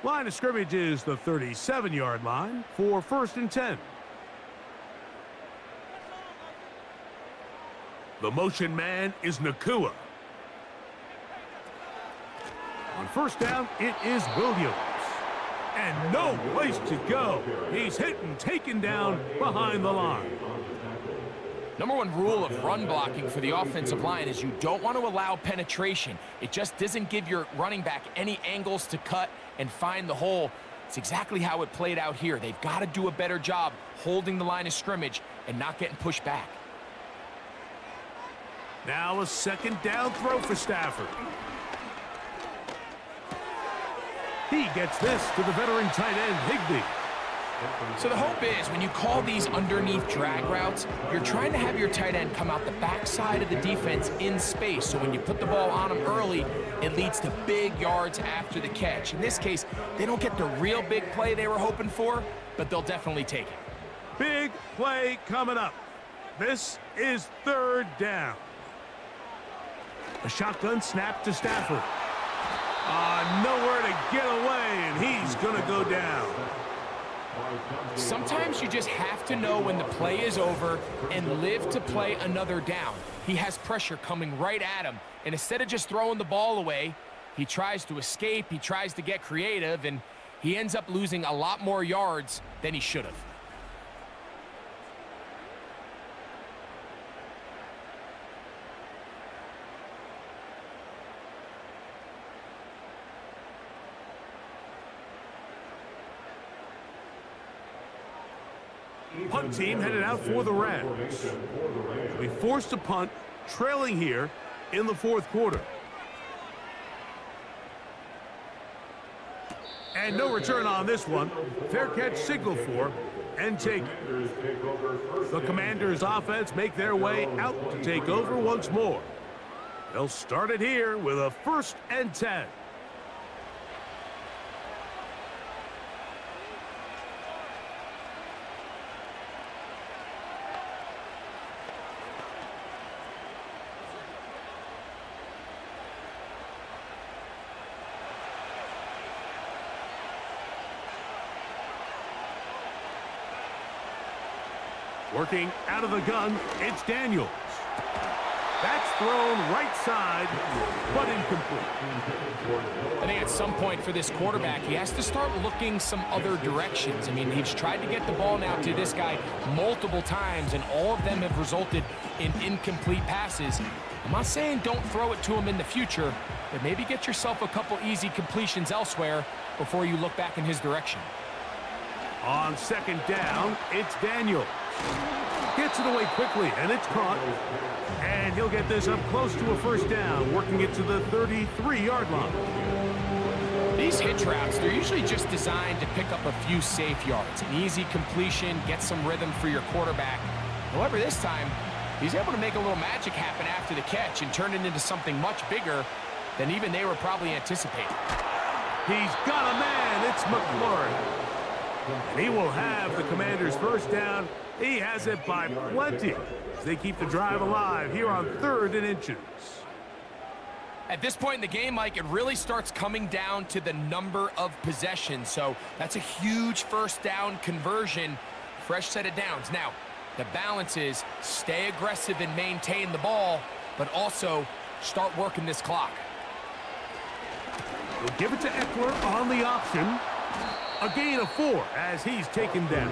Line of scrimmage is the 37-yard line for 1st and 10. The motion man is Nacua. On 1st down, it is Williams. And no place to go. He's hit and taken down behind the line. Number 1 rule of run blocking for the offensive line is you don't want to allow penetration. It just doesn't give your running back any angles to cut and find the hole. It's exactly how it played out here. They've got to do a better job holding the line of scrimmage and not getting pushed back. Now a 2nd down throw for Stafford. He gets this to the veteran tight end, Higbee. So the hope is when you call these underneath drag routes, you're trying to have your tight end come out the backside of the defense in space. So when you put the ball on him early, it leads to big yards after the catch. In this case, they don't get the real big play they were hoping for, but they'll definitely take it. Big play coming up. This is 3rd down. A shotgun snap to Stafford. Nowhere to get away, and he's going to go down. Sometimes you just have to know when the play is over and live to play another down. He has pressure coming right at him, and instead of just throwing the ball away, he tries to escape, he tries to get creative, and he ends up losing a lot more yards than he should have. Punt team headed out for the Rams. We forced a punt, trailing here in the 4th quarter. And no return on this one. Fair catch signal for and take it. The Commanders' offense make their way out to take over once more. They'll start it here with a 1st and 10. Working out of the gun, it's Daniels. That's thrown right side, but incomplete. I think at some point for this quarterback, he has to start looking some other directions. I mean, he's tried to get the ball now to this guy multiple times, and all of them have resulted in incomplete passes. I'm not saying don't throw it to him in the future, but maybe get yourself a couple easy completions elsewhere before you look back in his direction. On 2nd down, it's Daniels. Gets it away quickly, and it's caught. And he'll get this up close to a 1st down, working it to the 33-yard line. These hitch routes, they're usually just designed to pick up a few safe yards. An easy completion, get some rhythm for your quarterback. However, this time, he's able to make a little magic happen after the catch and turn it into something much bigger than even they were probably anticipating. He's got a man. It's McLaurin. And he will have the Commanders' 1st down. He has it by plenty as they keep the drive alive here on 3rd and inches. At this point in the game, Mike, it really starts coming down to the number of possessions. So that's a huge 1st down conversion, fresh set of downs. Now, the balance is stay aggressive and maintain the ball, but also start working this clock. They'll give it to Eckler on the option. A gain of 4 as he's taken down.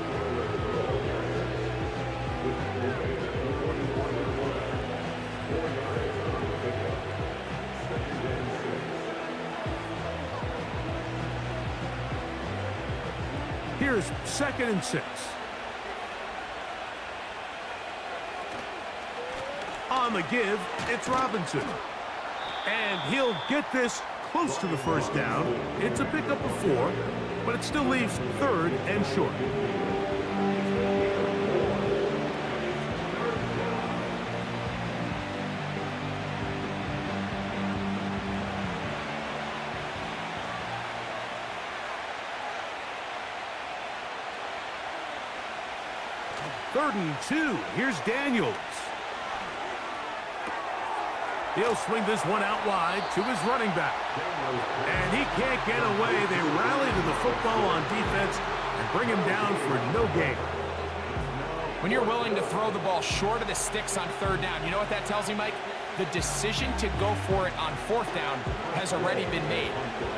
Here's 2nd and 6. On the give, it's Robinson. And he'll get this close to the first down. It's a pickup of 4, but it still leaves 3rd and short. Third and 2. Here's Daniels. He'll swing this one out wide to his running back. And he can't get away. They rally to the football on defense and bring him down for no gain. When you're willing to throw the ball short of the sticks on 3rd down, you know what that tells you, Mike? The decision to go for it on 4th down has already been made.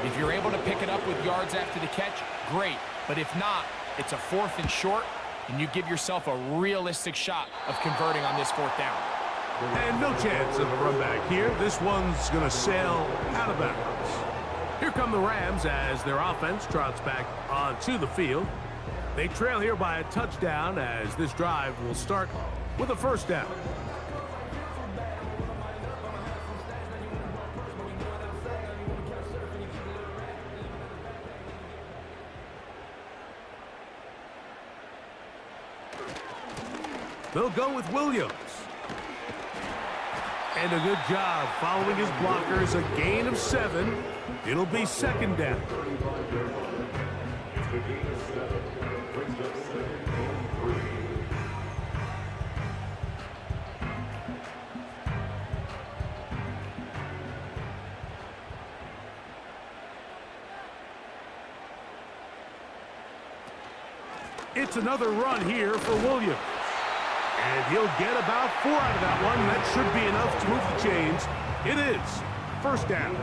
If you're able to pick it up with yards after the catch, great. But if not, it's a 4th and short, and you give yourself a realistic shot of converting on this 4th down. And no chance of a run back here. This one's going to sail out of bounds. Here come the Rams as their offense trots back onto the field. They trail here by a touchdown as this drive will start with a 1st down. They'll go with Williams. And a good job following his blockers. A gain of 7. It'll be 2nd down. It's another run here for Williams. And he'll get about 4 out of that one. That should be enough to move the chains. It is 1st down.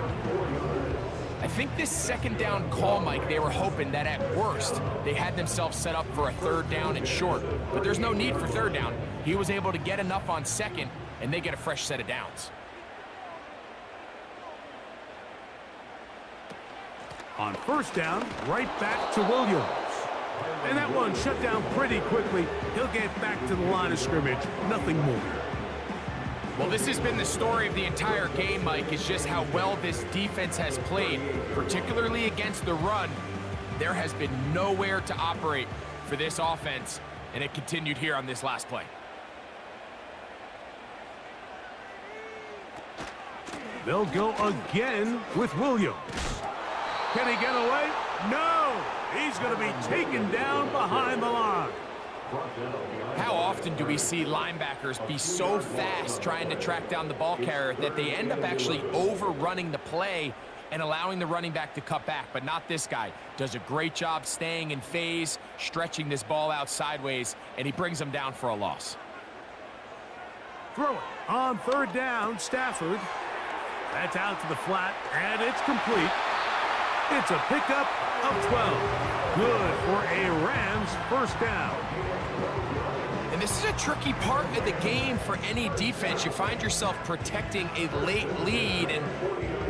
I think this 2nd down call, Mike, they were hoping that at worst they had themselves set up for a 3rd down and short. But there's no need for 3rd down. He was able to get enough on 2nd, and they get a fresh set of downs. On 1st down, right back to Williams. And that one shut down pretty quickly. He'll get back to the line of scrimmage. Nothing more. Well, this has been the story of the entire game, Mike, is just how well this defense has played, particularly against the run. There has been nowhere to operate for this offense, and it continued here on this last play. They'll go again with Williams. Can he get away? No! He's going to be taken down behind the line. How often do we see linebackers be so fast trying to track down the ball carrier that they end up actually overrunning the play and allowing the running back to cut back? But not this guy. Does a great job staying in phase, stretching this ball out sideways, and he brings them down for a loss. Throw it on 3rd down, Stafford. That's out to the flat, and it's complete. It's a pickup of 12. Good for a Rams 1st down. And this is a tricky part of the game for any defense. You find yourself protecting a late lead, and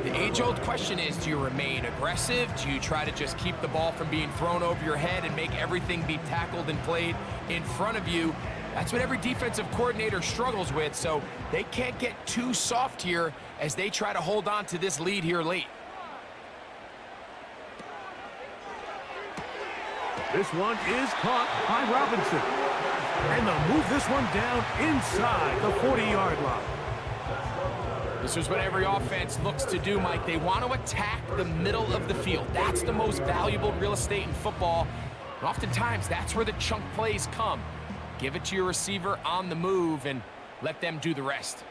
the age-old question is, do you remain aggressive? Do you try to just keep the ball from being thrown over your head and make everything be tackled and played in front of you? That's what every defensive coordinator struggles with, so they can't get too soft here as they try to hold on to this lead here late. This one is caught by Robinson. And they'll move this one down inside the 40-yard line. This is what every offense looks to do, Mike. They want to attack the middle of the field. That's the most valuable real estate in football. And oftentimes, that's where the chunk plays come. Give it to your receiver on the move and let them do the rest.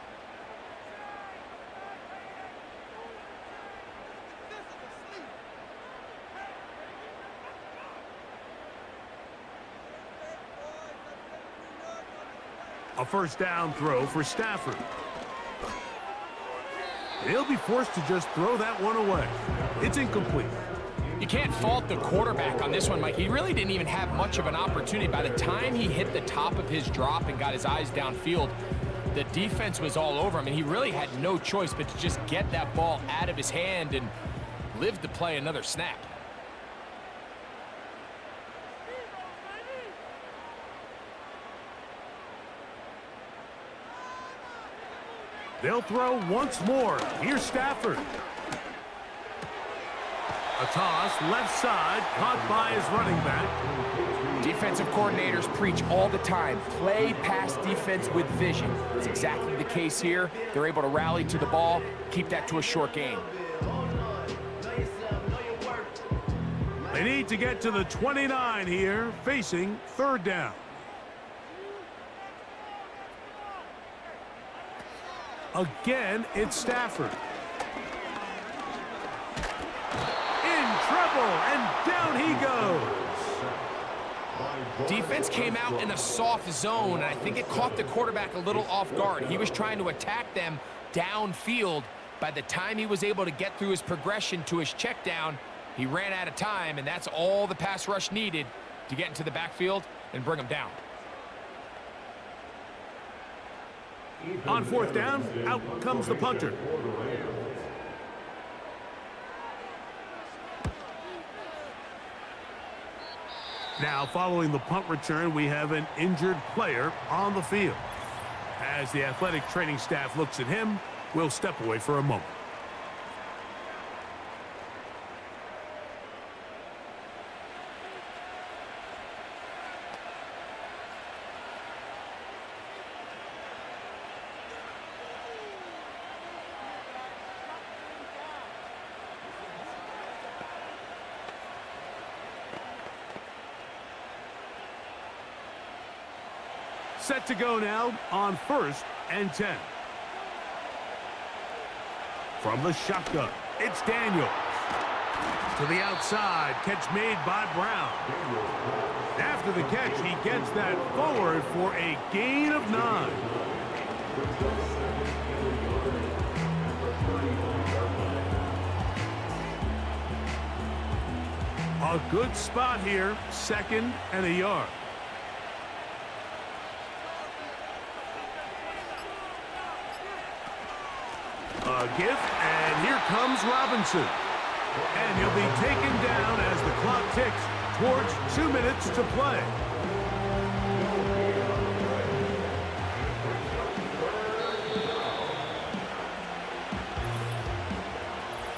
A 1st down throw for Stafford. He'll be forced to just throw that one away. It's incomplete. You can't fault the quarterback on this one, Mike. He really didn't even have much of an opportunity. By the time he hit the top of his drop and got his eyes downfield, the defense was all over him, and he really had no choice but to just get that ball out of his hand and live to play another snap. They'll throw once more. Here's Stafford. A toss, left side, caught by his running back. Defensive coordinators preach all the time, play pass defense with vision. It's exactly the case here. They're able to rally to the ball, keep that to a short gain. They need to get to the 29 here, facing third down. Again, it's Stafford. In trouble, and down he goes. Defense came out in a soft zone, and I think it caught the quarterback a little off guard. He was trying to attack them downfield. By the time he was able to get through his progression to his check down, he ran out of time, and that's all the pass rush needed to get into the backfield and bring him down. On fourth down, out comes the punter. Now, following the punt return, we have an injured player on the field. As the athletic training staff looks at him, we'll step away for a moment. Set to go now on 1st and 10. From the shotgun, it's Daniels. To the outside, catch made by Brown. After the catch, he gets that forward for a gain of 9. A good spot here, 2nd and a yard. A gift, and here comes Robinson. And he'll be taken down as the clock ticks towards 2 minutes to play.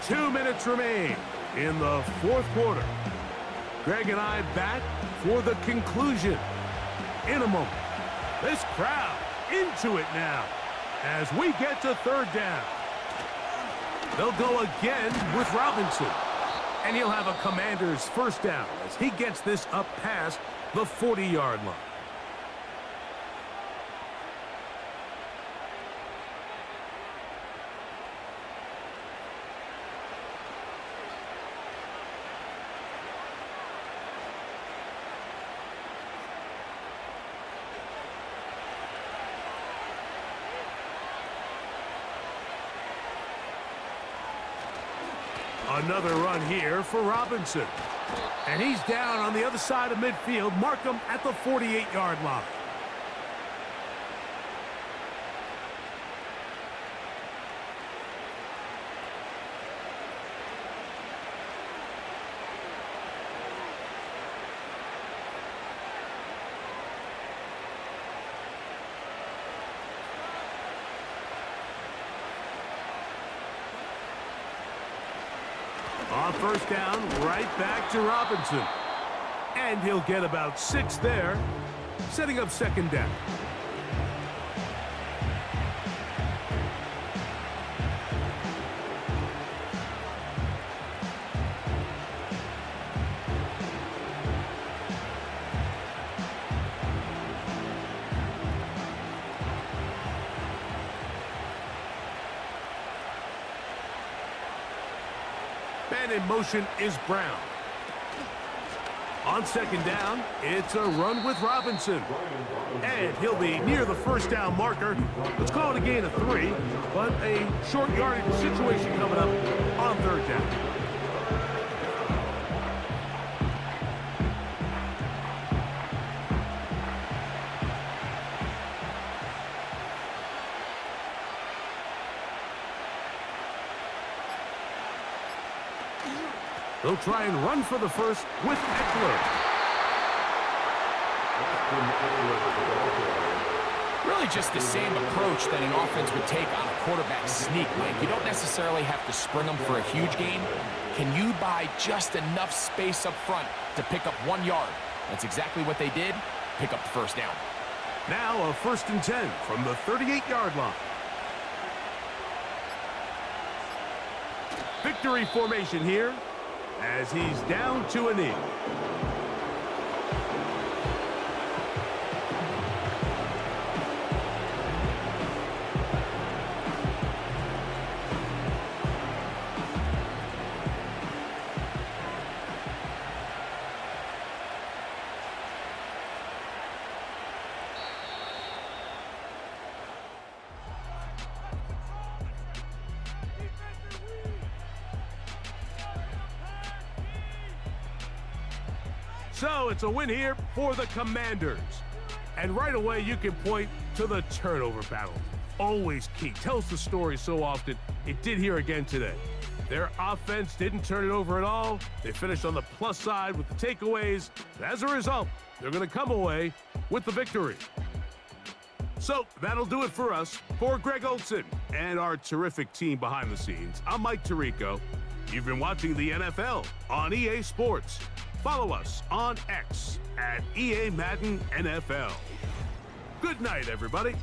Two minutes remain in the fourth quarter. Greg and I back for the conclusion in a moment. This crowd into it now as we get to third down. They'll go again with Robinson. And he'll have a Commander's first down as he gets this up past the 40-yard line. Another run here for Robinson. And he's down on the other side of midfield. Mark him at the 48-yard line. On first down, right back to Robinson. And he'll get about 6 there, setting up second down. And in motion is Brown. On second down, it's a run with Robinson. And he'll be near the first down marker. Let's call it a gain of 3, but a short yardage situation coming up on third down. They'll try and run for the first with Eckler. Really just the same approach that an offense would take on a quarterback sneak, Mike. You don't necessarily have to spring them for a huge gain. Can you buy just enough space up front to pick up 1 yard? That's exactly what they did. Pick up the first down. Now a 1st and 10 from the 38-yard line. Victory formation here as he's down to a knee. So it's a win here for the Commanders. And right away, you can point to the turnover battle. Always key. Tells the story so often. It did here again today. Their offense didn't turn it over at all. They finished on the plus side with the takeaways. As a result, they're going to come away with the victory. So that'll do it for us. For Greg Olsen and our terrific team behind the scenes, I'm Mike Tirico. You've been watching the NFL on EA Sports. Follow us on X at EA Madden NFL. Good night, everybody.